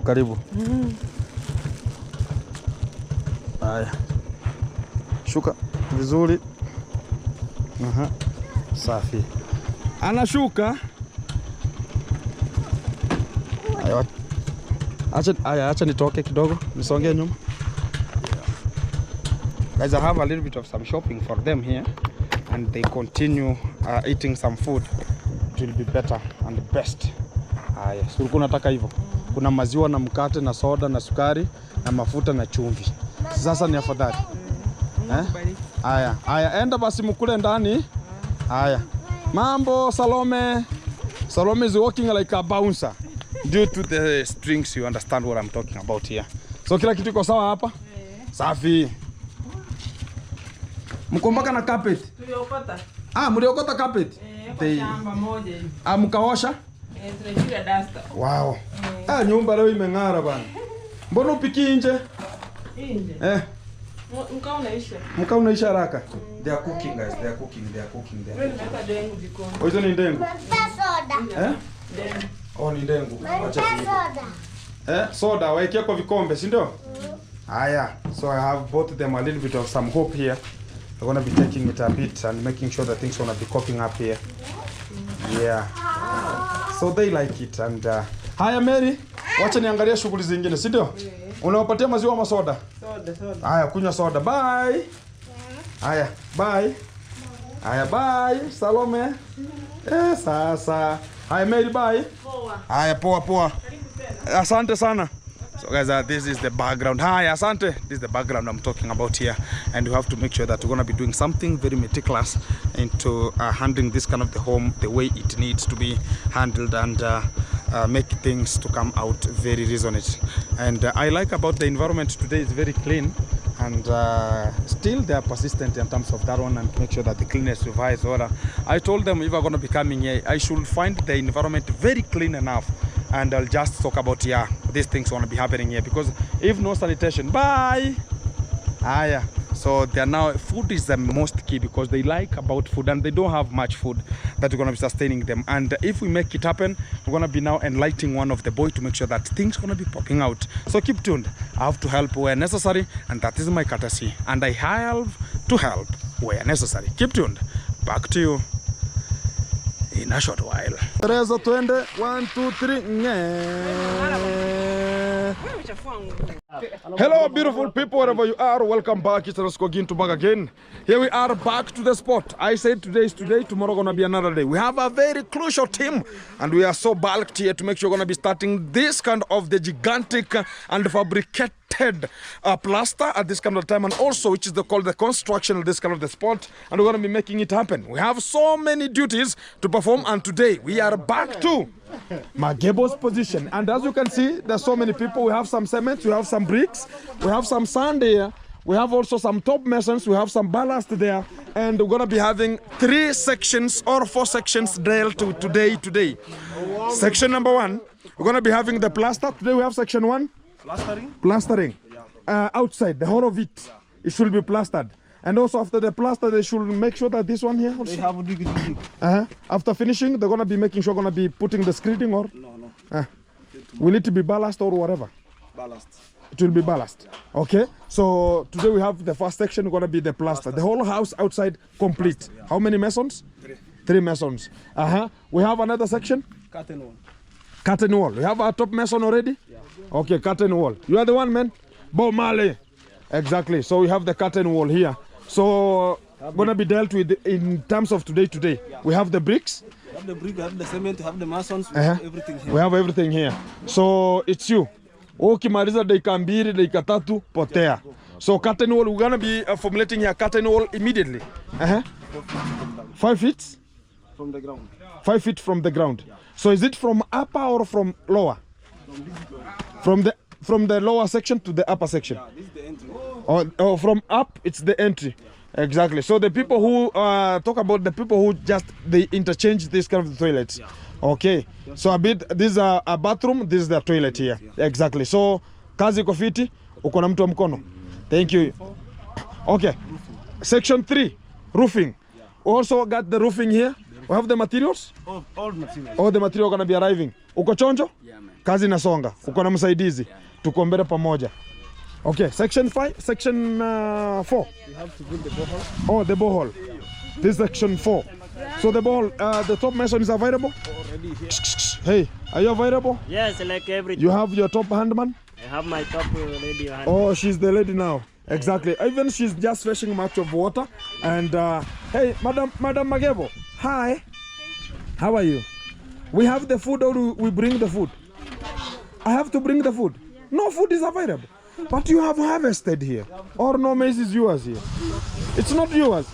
Karibu. Haya. Shuka vizuri. Safi. Anashuka. Acha nitoke kidogo, nisonge nyuma. Guys, I have a little bit of some shopping for them here, and they continue eating some food. It will be better and the best. Yes. Ulikuwa unataka hivyo. Kuna maziwa na mkate na soda na sukari na mafuta na chumvi. Sasa ni afadhali. Haya, enda basi mkule ndani. Haya. Mambo Salome. Salome is walking like a bouncer due to the strings. You understand what I'm talking about here. So kila kitu iko sawa hapa? Safi. Mkombaka na carpet? Tuliokota. Mliokota carpet? Kwa shamba moja hivi. Mkaosha? Tunapiga duster. Wow. Nyumba leo imeng'ara bana. Mbona upiki nje? Nje. Mkao unaisha haraka. They are cooking, guys. They are cooking. Wewe unaweka dengu jikoni. Hizo ni ndengu. Soda. Dengu. Ni ndengu. Acha soda. Soda waekea kwa vikombe, si ndio? Haya. So I have both them a little bit of some hope here. We're going to be taking it a bit and making sure that things are going to be coping up here. Yeah. So they like it. And haya Mary, wacha niangalia shughuli zingine, si ndio? Unawapatia maziwa ama soda? Soda. Haya, kunywa soda. Bye. Haya, bye. Haya, bye. Salome. Sasa. Haya Mary, bye. Haya, poa. Asante sana. So guys, this is the background. Hi, asante. This is the background I'm talking about here, and we have to make sure that we're going to be doing something very meticulous into handling this kind of the home the way it needs to be handled, and make things to come out very reasonable. And I like about the environment today is very clean, and still they are persistent in terms of that one, and make sure that the cleanliness revives order. I told them if I'm going to be coming here, I should find the environment very clean enough. And I'll just talk about, these things want to be happening here, because if no sanitation, bye. So they are now, food is the most key, because they like about food and they don't have much food that we're going to be sustaining them. And if we make it happen, we're going to be now enlightening one of the boys to make sure that things are going to be popping out. So keep tuned. I have to help where necessary, and that is my courtesy. And I have to help where necessary. Keep tuned. Back to you in a short while. Teresa, twende. 1, 2, 3. Hello, beautiful people, wherever you are. Welcome back. It's Raskogin to back again. Here we are back to the spot. I said today is today, tomorrow gonna be another day. We have a very crucial team, and we are so bulked here to make sure we're gonna be starting this kind of the gigantic and fabricated plaster at this kind of time, and also which is called the construction of this kind of the spot, and we're going to be making it happen. We have so many duties to perform, and today we are back to Magebo's position. And as you can see, there's so many people. We have some cement, we have some bricks, we have some sand here, we have also some top masons, we have some ballast there, and we're going to be having 3 sections or 4 sections dealt to today. Section number 1, we're going to be having the plaster. Today we have section 1. Plastering. Outside, the whole of it, it should be plastered. And also after the plaster, they should make sure that this one here also. They have dig. After finishing, they're gonna be making sure gonna be putting the screening or no. Will it be ballast or whatever? Ballast. It will be ballast. Okay. So today we have the first section gonna be the plaster. The whole house outside complete. Plaster, yeah. How many masons? 3 masons. We have another section. Curtain wall. Curtain wall. We have our top mason already? Yeah. Okay, curtain wall. You are the one, man? Bo Male. Exactly. So we have the curtain wall here. So gonna be dealt with in terms of today. Yeah. We have the bricks. We have the brick, we have the cement, we have the masons, we have everything here. We have everything here. So it's you. Ukimaliza dakika 2, dakika 3 potea. So curtain wall, we're gonna be formulating here curtain wall immediately. 5 feet from the ground. 5 feet from the ground. Yeah. So is it from upper or from lower? From the lower section to the upper section. Yeah, this is the entry. Or from up, it's the entry. Yeah. Exactly. So the people who talk about the people who just they interchange this kind of toilets. Yeah. Okay. Yeah. So this is a bathroom. This is the toilet here. Yeah. Exactly. So kazi kofiti, uko na mtu wa mkono. Thank you. Okay. Roofing. Section 3, roofing. Yeah. Also got the roofing here. We have the materials? All materials. All the material gonna be arriving. Uko chonjo? Yeah, man. Kazi nasonga. Uko na msaidizi. Yeah. Tuko mbele pamoja. Okay, section 5, section 4. You have to build the borehole. Oh, the borehole. This is section 4. So the borehole, the top mason is available? Already here. Hey, are you available? Yes, like everything. You have your top handman? I have my top lady handman. Oh, she's the lady now. Exactly. Even she's just fetching much of water. And hey, Madam Magebo. Hi. How are you? We have the food, or we bring the food? I have to bring the food. No food is available. But you have harvested here. Or no maize is yours here. It's not yours.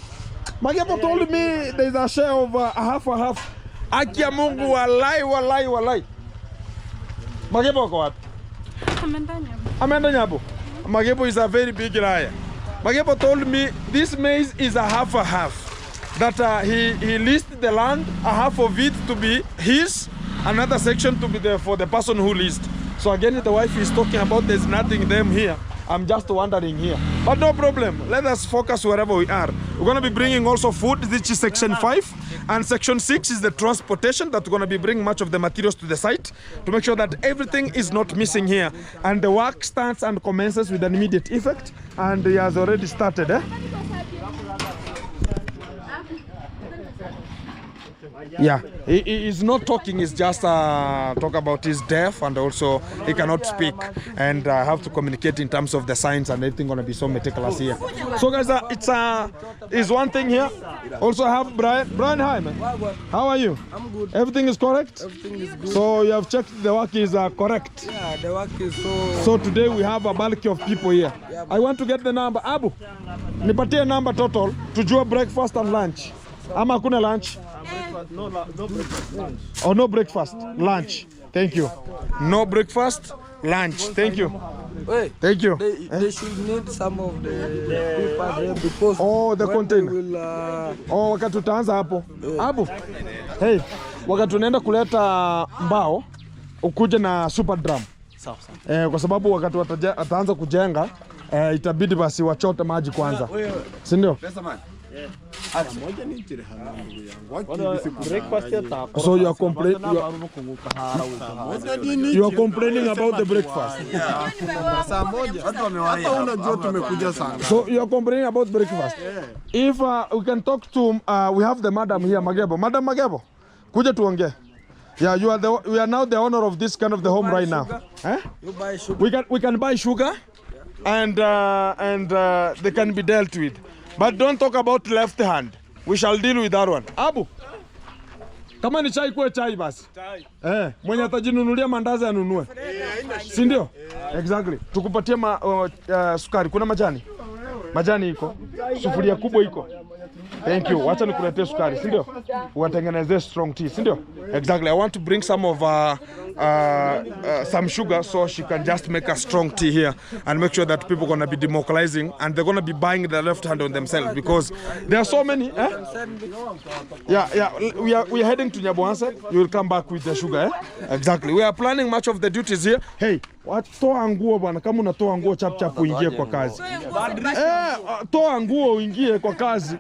Magebo told me there's a share of a half. Akia Mungu walai. Magebo ko wapi? Amenda Nyabo. Magebo is a very big liar. Magebo told me this maize is a half. That he leased the land, a half of it to be his, another section to be there for the person who leased. So again, the wife is talking about there's nothing them here. I'm just wandering here. But no problem. Let us focus wherever we are. We're going to be bringing also food. This is section 5. And section 6 is the transportation that we're going to be bringing much of the materials to the site to make sure that everything is not missing here. And the work starts and commences with an immediate effect. And he has already started. Yeah, he is not talking, he's just talk about he's deaf and also he cannot speak, and I have to communicate in terms of the signs and everything gonna be so meticulous here. So guys, it's one thing here. Also I have Brian, hi man. How are you? I'm good. Everything is correct? Everything is good. So you have checked the work is correct? Yeah, the work is So today we have a bulk of people here. Yeah, I want to get the number. Abu, nipatie number total tujue breakfast and lunch. Ama hakuna lunch? no breakfast, lunch. Oh, no breakfast, lunch. Thank you. No breakfast, lunch. Thank you. Wait, thank you. They should need some of the people there because the container. Will, wakati tutaanza hapo. Abu. Hey, wakati tunaenda kuleta mbao ukuje na super drum. Sawa sawa. Kwa sababu wakati wataanza kujenga itabidi basi wachote maji kwanza. Si ndio? So you are complaining about the breakfast. So you are complaining about breakfast. If we can talk to we have the madam here, Magebo. Madam Magebo, kuja tuongee. Yeah, we are now the owner of this kind of the home right now. You buy sugar. We can buy sugar, and they can be dealt with. But don't talk about left hand. We shall deal with that one. Abu, kama ni chai kwe chai basi. Chai. Mwenye atajinunulia mandazi anunue. Si ndio? Exactly. Tukupatie sukari. Kuna majani? Majani iko. Sufuria kubwa iko. Thank you. Wacha nikuletee sukari, si ndio? Watengeneze strong tea, si ndio? Exactly. I want to bring some of some sugar so she can just make a strong tea here and make sure that people are going to be democratizing and they're going to be buying the left hand on themselves because there are so many. Yeah. We are heading to Nyaboanse. You will come back with the sugar. Exactly. We are planning much of the duties here. Hey, toa nguo bwana, kama unatoa nguo chap uingie kwa kazi. Toa nguo uingie kwa kazi.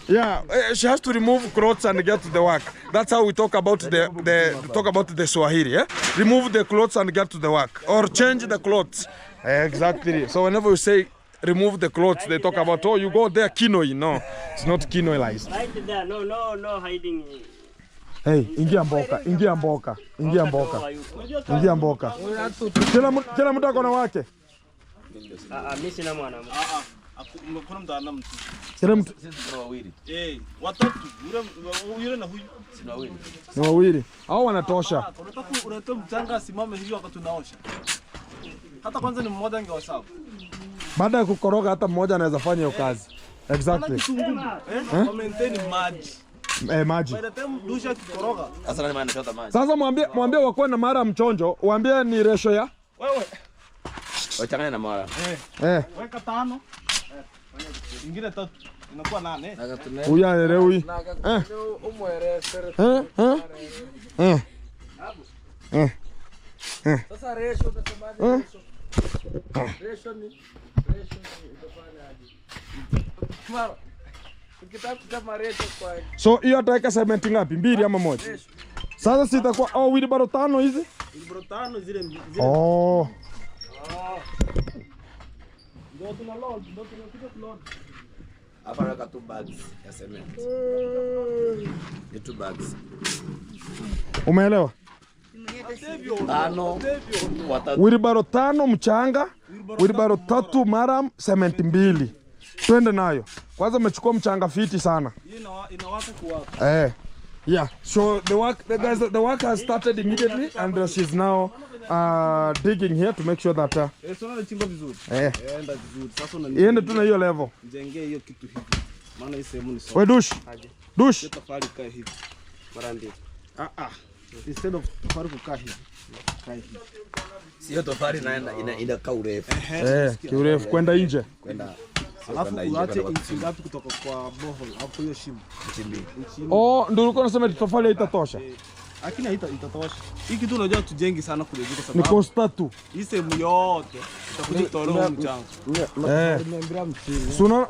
Yeah, she has to remove clothes and get to the work. That's how we talk about the Swahili. Remove the clothes and get to the work, or change the clothes. Exactly. So whenever you say remove the clothes, they talk about, oh, you go there kinoi. No, it's not kinoi lies. Right there. No hiding. Hey, ingia mboka. Kila mtu akona wake. Mimi sina mwana. Kuna mtu ana mtu. Kila mtu. Sisi wawili. Watatu. Yule na huyu. Sina wawili. Ni wawili. Hao wanatosha. Unatoa mchanga simame hivi wakati tunaosha. Hata kwanza ni mmoja angewasabu. Baada ya kukoroga hata mmoja anaweza fanya hiyo kazi. Exactly. Maintain maji. Maji. By the time dusha kukoroga. Sasa nani anachota maji? Sasa mwambie wakuwe na mara mchonjo, waambie ni ratio ya. Wewe. Wachanganya na mara. Weka 5. Ingine 3. Inakuwa 8. Uyaelewi. Sasa ratio utasemaje? Ratio ni utafanya aje? Ukitaka kama ratio kwa. So hiyo ataweka cement ngapi? 2 ama 1? Sasa sitakuwa wheelbarrow 5 hizi? Wheelbarrow 5 zile. Oh. Ndio tunakuja load. Hapa naweka 2 bags ya cement. Ni 2 bags. Umeelewa? Wheelbarrow 5 mchanga, wheelbarrow 3 maram, cement 2. Twende nayo. Kwanza umechukua mchanga fiti sana. Inawaka kuwaka. Yeah. So the work has started immediately and she's now digging here to make sure that sona chimba vizuri. Enda vizuri. Sasa iende tu na hiyo level. Jengee hiyo kitu hivi. Maana hii sehemu ni sawa. Wewe dush. Tafari kaa hivi. Mara mbili. Instead of tafari kukaa hivi. Kaa hivi. Sio tafari inakaa urefu. Kiurefu kwenda nje. Kwenda. Alafu uache inchi ngapi kutoka kwa borehole hapo hiyo shimo? Ndio ulikuwa unasema tofali haitatosha. Lakini itatosha. Hii kitu unajua tujengi sana kule juu kwa sababu ni cost 3. Hii sehemu yote itakuja kutolewa mchanga.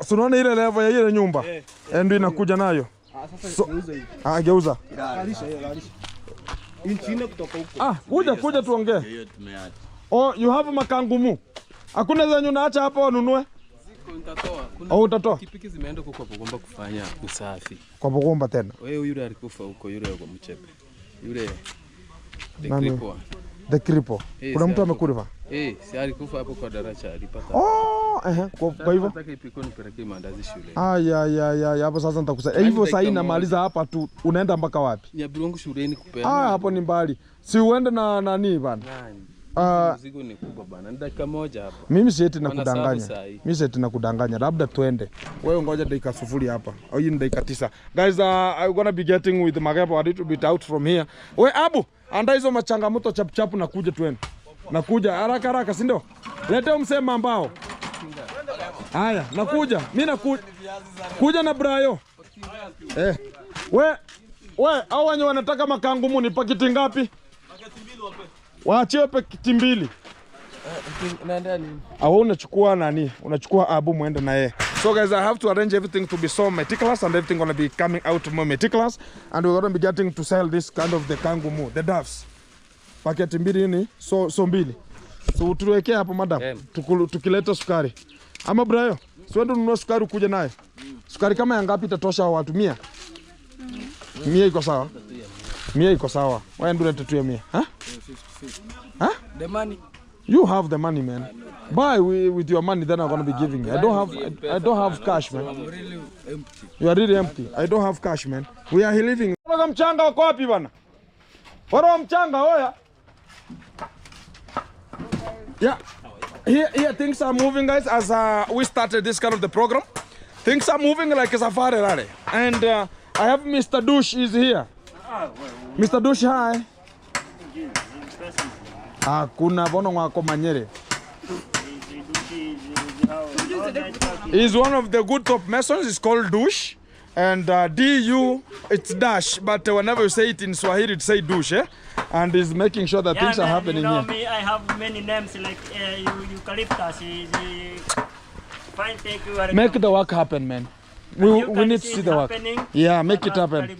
Sunaona ile level ya ile nyumba. Ndio inakuja nayo. Sasa geuza hivi. Geuza. Lalisha. Inchi ine kutoka huko. Kuja tuongee. You have makangumu. Hakuna zenye unaacha hapa wanunue? Nitatoa. Oh, utatoa? Pikipiki zimeenda kwa Bogomba kufanya usafi. Kwa Bogomba tena? Wewe yule alikufa huko, yule kwa Mchepe. Yule The cripple. Kuna mtu amekufa? Si alikufa hapo kwa daraja alipata. Kwa hivyo nataka ipiko nipeleke mandazi shule. Hapo sasa nitakusaidia. Hivyo sasa inamaliza hapa tu, unaenda mpaka wapi? Nyabirongo shuleni kupeana. Hapo ni mbali. Si uende na nani bana? Mzigo ni kubwa bana. Ni dakika moja hapa. Mimi sieti na kudanganya. Labda twende. Wewe ngoja dakika 0 hapa. Au hii ni dakika 9. Guys, I'm gonna be getting with Magapo a little bit out from here. We Abu, anda hizo machangamoto chap na kuja twende. Nakuja haraka si ndio? Leta msema ambao. Haya, nakuja. Mimi nakuja. Kuja na Brayo. We, hao wenye wanataka makangumu ni pakiti ngapi? Pakiti 2 wape. Waachie pakiti 2. Naenda nini? Unachukua nani? Unachukua Abu muende na yeye. So guys, I have to arrange everything to be so meticulous and everything gonna be coming out more meticulous and we're gonna be getting to sell this kind of the kangumu, the doves. Paketi 2 ni so 2. So tuwekee hapo madam. Tukileta sukari. Ama Brayo, siwende ununue sukari kuja naye. Sukari kama ya ngapi itatosha watu 100? 100 iko sawa? 100 iko sawa. Wewe ndio unatatuia 100. The money. You have the money, man. Buy with your money, then I'm gonna be giving you. I don't have cash, man. I'm really empty. You are really empty. I don't have cash, man. We are living. Wala mchanga wako wapi bana? Wala mchanga oya. Yeah. Here things are moving, guys, as we started this kind of the program. Things are moving like a safari rally. And I have Mr. Douche is here. Mr. Douche, hi. Kuna bono wako Manyere. He's one of the good top masons. It's called Douche. And D-U, it's dash, but whenever you say it in Swahili, it say douche, and he's making sure that things are happening you know here. Me, I have many names like eucalyptus. Fine, thank you. Make the work happen, man. We need to see the work. Yeah, make it happen.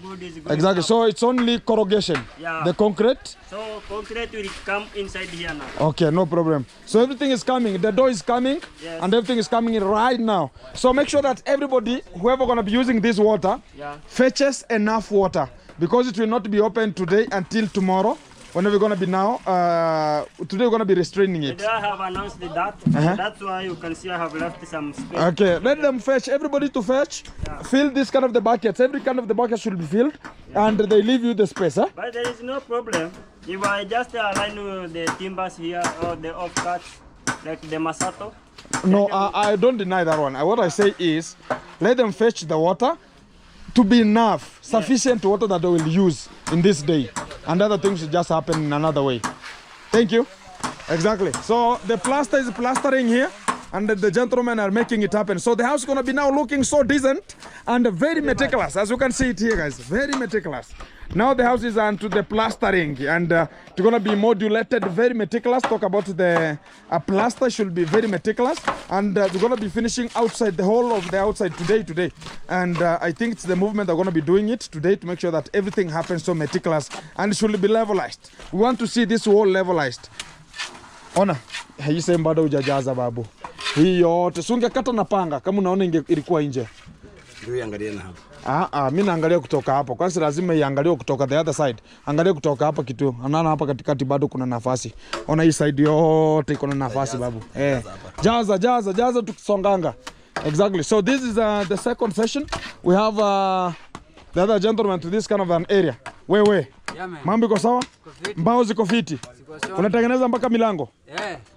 Exactly. So it's only corrugation. Yeah. The concrete. So concrete will come inside here now. Okay, no problem. So everything is coming. The door is coming, and everything is coming in right now. So make sure that everybody, whoever gonna be using this water, fetches enough water because it will not be open today until tomorrow. Whenever we're gonna be now, today we're gonna be restraining it. I have announced that. That's why you can see I have left some space. Okay, let them fetch. Everybody to fetch. Fill this kind of the buckets. Every kind of the bucket should be filled, and they leave you the space. Huh? But there is no problem. If I just align the timbers here or the off-cuts, like the Masato. No, I don't deny that one. What I say is, let them fetch the water to be enough, sufficient water that they will use in this day. And other things should just happen in another way. Thank you. Exactly. So the plaster is plastering here, and the gentlemen are making it happen. So the house is going to be now looking so decent and very meticulous. As you can see it here, guys, very meticulous. Now the house is onto the plastering, and it's going to be modulated, very meticulous. Talk about the plaster should be very meticulous, and we're going to be finishing outside, the whole of the outside today. And I think it's the movement they're going to be doing it today to make sure that everything happens so meticulous and it should be levelized. We want to see this wall levelized. Ona, hii sehemu bado hujajaza babu. Hii yote sungekata na panga kama unaona ilikuwa nje. Ndio angalia na hapo. Mimi naangalia kutoka hapo. Kwanza lazima iangaliwe kutoka the other side. Angalia kutoka hapa kitu. Anaona hapa katikati bado kuna nafasi. Ona hii side yote iko na nafasi babu. Jaza tukisonganga. Exactly. So this is the second session. We have the other gentleman to this kind of an area. Wewe. Mambo iko sawa? Mbao ziko fiti. Unatengeneza mpaka milango?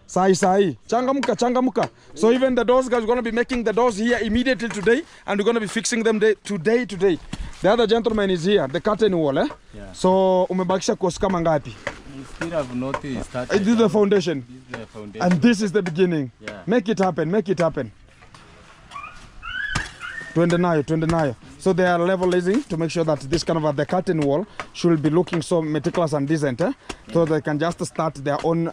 Sai. Changamka. So even the doors, guys, we're going to be making the doors here immediately today, and we're going to be fixing them today. The other gentleman is here, the curtain wall, Yeah. So umebakisha kosi kama ngapi? Still have not started. This is the foundation. And this is the beginning. Yeah. Make it happen. Twende nayo. So they are levelizing to make sure that this kind of the curtain wall should be looking so meticulous and decent, so they can just start their own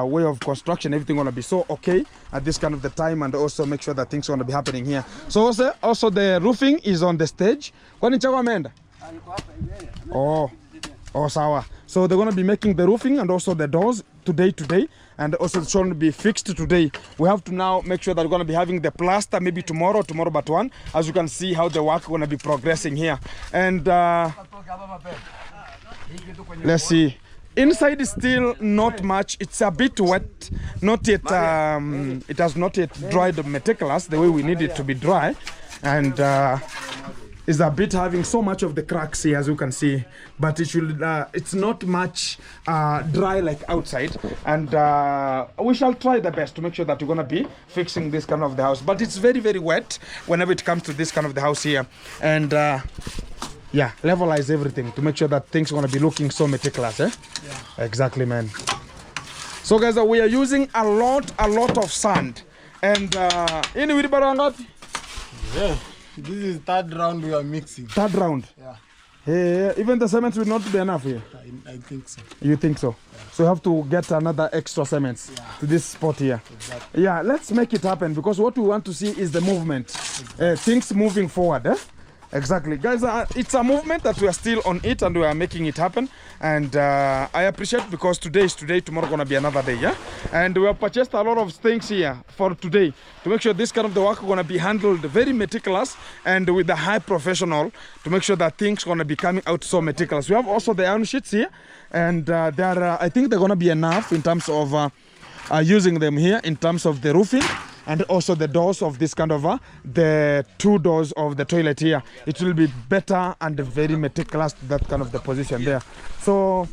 way of construction. Everything gonna be so okay at this kind of the time, and also make sure that things gonna be happening here. So also the roofing is on the stage. Kwani chako ameenda? Oh, sawa. So they're gonna be making the roofing and also the doors today, and also it shouldn't be fixed today. We have to now make sure that we're going to be having the plaster maybe tomorrow but one, as you can see how the work going to be progressing here. And let's see. Inside is still not much. It's a bit wet, not yet. It has not yet dried meticulous the way we need it to be dry, and is a bit having so much of the cracks here, as you can see. But it should. It's not much dry like outside, and we shall try the best to make sure that we're gonna be fixing this kind of the house. But it's very, very wet whenever it comes to this kind of the house here, and. Yeah, levelize everything to make sure that things are going to be looking so meticulous, eh? Yeah. Exactly, man. So guys, we are using a lot of sand. And yeah, this is third round we are mixing. Third round? Yeah. Even the cement will not be enough here? I think so. You think so? Yeah. So you have to get another extra cements to this spot here. Exactly. Yeah, let's make it happen, because what we want to see is the movement. Exactly. Things moving forward, eh? Exactly, guys. It's a movement that we are still on it, and we are making it happen. And I appreciate, because today is today, tomorrow gonna be another day, yeah. And we have purchased a lot of things here for today to make sure this kind of the work gonna be handled very meticulous and with the high professional, to make sure that things gonna be coming out so meticulous. We have also the iron sheets here, and I think they're gonna be enough in terms of using them here in terms of the roofing. And also the doors of this kind of the two doors of the toilet here. It will be better and very meticulous, that kind of the position there. So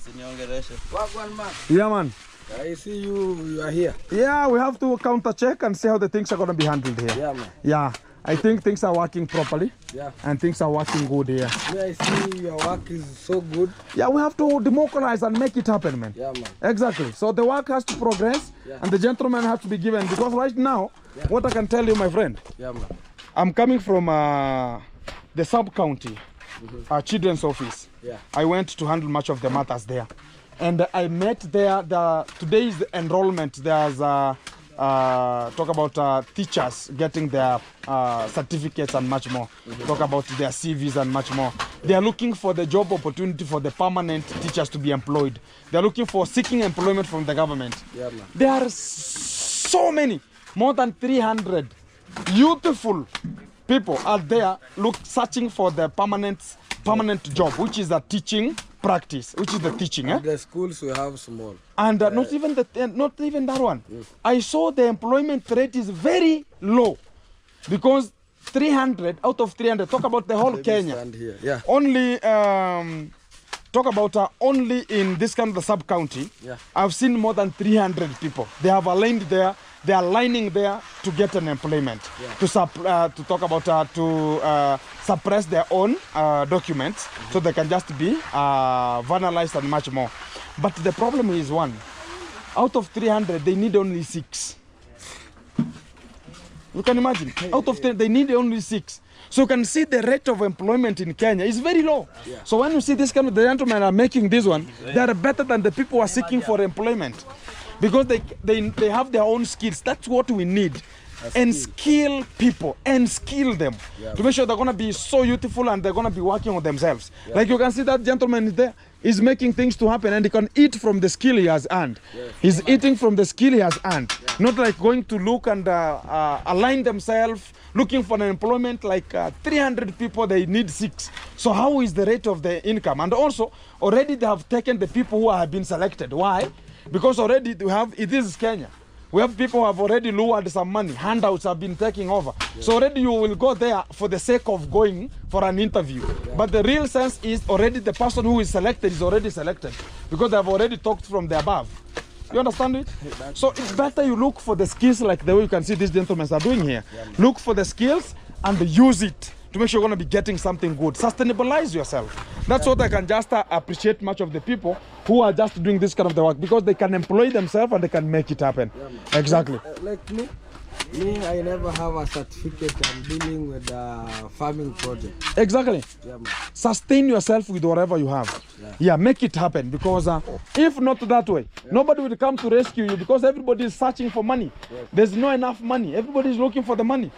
yeah, man. I see you are here. Yeah, we have to counter check and see how the things are going to be handled here. Yeah, man. Yeah, I think things are working properly. Yeah. And things are working good here. Yeah, I see your work is so good. Yeah, we have to democratize and make it happen, man. Yeah, man. Exactly. So the work has to progress, and the gentleman has to be given, because right now, what I can tell you, my friend, yeah, man. I'm coming from the sub-county, children's office. Yeah. I went to handle much of the matters there. And I met there, today's enrollment, there's talk about teachers getting their certificates and much more. Talk about their CVs and much more. They are looking for the job opportunity for the permanent teachers to be employed. They are looking for seeking employment from the government. Yeah, man. There are so many, more than 300 beautiful people out there searching for the permanent job, which is a teaching practice, which is the teaching. The schools we have small. And not even that one. I saw the employment rate is very low, because 300 out of 300, talk about the whole Kenya. Yeah. Only talk about only in this kind of the sub-county, I've seen more than 300 people. They have aligned there. They are lining there to get an employment, to talk about to suppress their own documents, so they can just be vandalized and much more. But the problem is one. Out of 300, they need only 6. You can imagine. Out of 10, they need only 6. So you can see the rate of employment in Kenya is very low. Yeah. So when you see this kind of the gentlemen are making this one, they are better than the people who are seeking for employment, because they have their own skills. That's what we need. And skill people and skill them to make sure they're going to be so youthful and they're going to be working on themselves. Like you can see that gentleman is there. He's making things to happen, and he can eat from the skill he has earned. He's eating from the skill he has earned. Not like going to look and align themselves, looking for an employment like 300 people, they need 6. So how is the rate of the income? And also, already they have taken the people who have been selected. Why? Because already it is Kenya. We have people who have already lured some money. Handouts have been taking over. So already you will go there for the sake of going for an interview. But the real sense is already the person who is selected is already selected, because they have already talked from the above. You understand it? So it's better you look for the skills, like the way you can see these gentlemen are doing here. Look for the skills and use it to make sure you're going to be getting something good. Sustainabilize yourself. That's what I can just appreciate much of the people who are just doing this kind of the work, because they can employ themselves and they can make it happen. Exactly. Like me, I never have a certificate. I'm dealing with a farming project. Exactly. Sustain yourself with whatever you have. Yeah, make it happen, because if not that way, nobody will come to rescue you, because everybody is searching for money. There's not enough money. Everybody is looking for the money.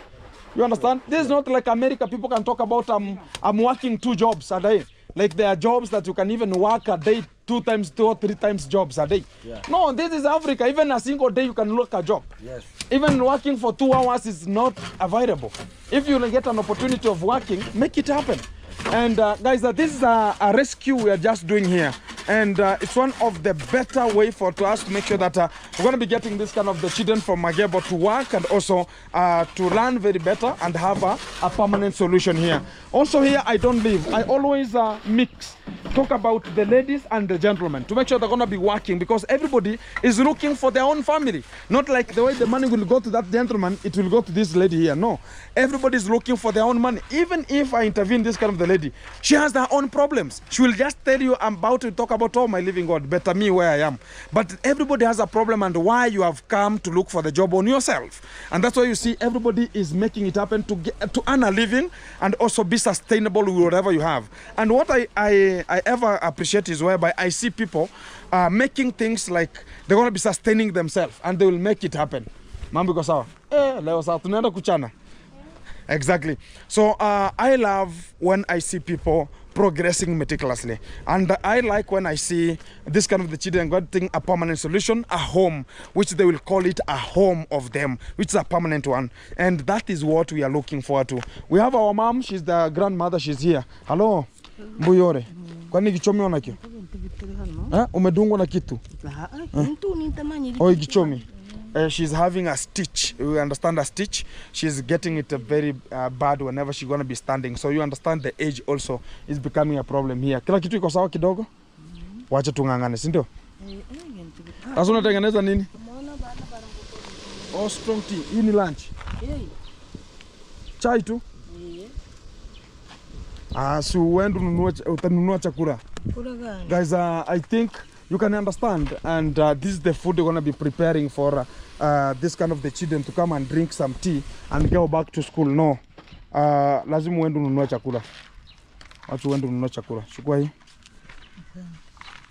You understand? This is not like America. People can talk about I'm working 2 jobs a day. Like there are jobs that you can even work a day 2 times, 2 or 3 times jobs a day. Yeah. No, this is Africa. Even a single day you can look a job. Yes. Even working for 2 hours is not available. If you get an opportunity of working, make it happen. And guys, this is a rescue we are just doing here. And it's one of the better way for us to make sure that we're going to be getting this kind of the children from Magebo to work and also to learn very better and have a permanent solution here. Also here, I don't leave. I always mix. Talk about the ladies and the gentlemen to make sure they're going to be working, because everybody is looking for their own family. Not like the way the money will go to that gentleman, it will go to this lady here. No, everybody is looking for their own money. Even if I intervene this kind of the lady, she has her own problems. She will just tell you, I'm about to talk about, oh my living God, better me where I am. But everybody has a problem, and why you have come to look for the job on yourself. And that's why you see everybody is making it happen to earn a living and also be sustainable with whatever you have. And what I ever appreciate is whereby I see people making things like they're going to be sustaining themselves and they will make it happen. Mambo iko sawa? Leo sawa tunaenda kuchana. Exactly. So I love when I see people progressing meticulously, and I like when I see this kind of the children getting a permanent solution, a home, which they will call it a home of them, which is a permanent one. And that is what we are looking forward to. We have our mom, she's the grandmother, she's here. Hello, Mbuyore. Kwani kichomi wana kio? Umedungwa na kitu? Oh, kichomi. She's having a stitch. You understand a stitch? She's getting it very bad whenever she's going to be standing. So you understand the age also is becoming a problem here. Kila kitu iko sawa kidogo? Wacha tungangane, si ndio? Sasa unatengeneza nini? Oh, strong tea. Hii ni lunch. Chai tu? Si uende utanunua chakula. Guys, I think you can understand, and this is the food they're going to be preparing for this kind of the children to come and drink some tea and go back to school. No, lazima uende ununue chakula. Watu uende ununue chakula. Chukua hii.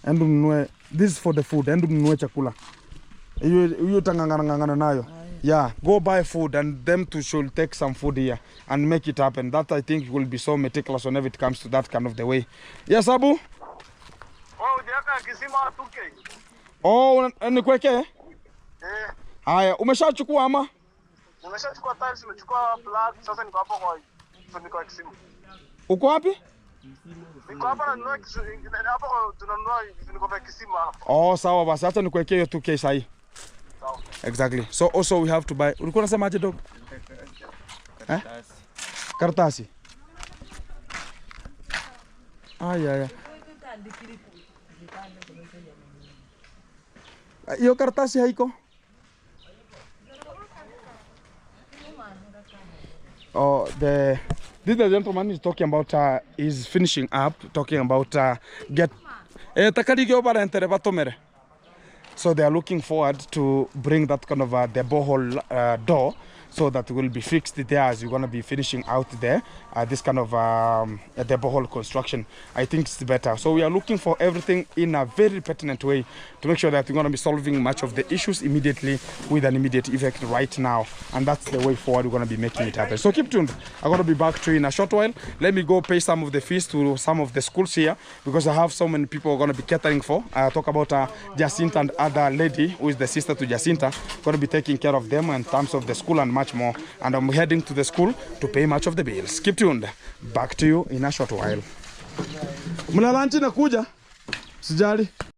Ende ununue, this is for the food. Ende ununue chakula. Hiyo tangangana nayo. Yeah, go buy food, and them two should take some food here and make it happen. That I think will be so meticulous whenever it comes to that kind of the way. Yes, Abu? Oh, nikweke? Haya, umeshachukua ama? Nimeshachukua tiles, nimechukua plug, sasa niko hapo kwa funiko kisima. Uko wapi? Niko hapa na nunua hapo tunanunua funiko vya kisima hapo. Oh, sawa basi, hata nikweke hiyo 2K sahi. Sawa. Exactly. So also we have to buy. Ulikuwa unasema aje dog? Karatasi. Yeah. Hiyo karatasi haiko? Oh, this the gentleman is talking about is finishing up, talking about so they are looking forward to bring that kind of the borehole door, so that will be fixed there as you're going to be finishing out there this kind of the borehole construction. I think it's better. So we are looking for everything in a very pertinent way to make sure that we're going to be solving much of the issues immediately with an immediate effect right now, and that's the way forward. We're going to be making it happen. So keep tuned. I'm going to be back to you in a short while. Let me go pay some of the fees to some of the schools here, because I have so many people are going to be catering for. Talk about Jacinta and other lady who is the sister to Jacinta, going to be taking care of them in terms of the school and much more. And I'm heading to the school to pay much of the bills. Keep tuned. Back to you in a short while. Mnalanchi nakuja. Sijali.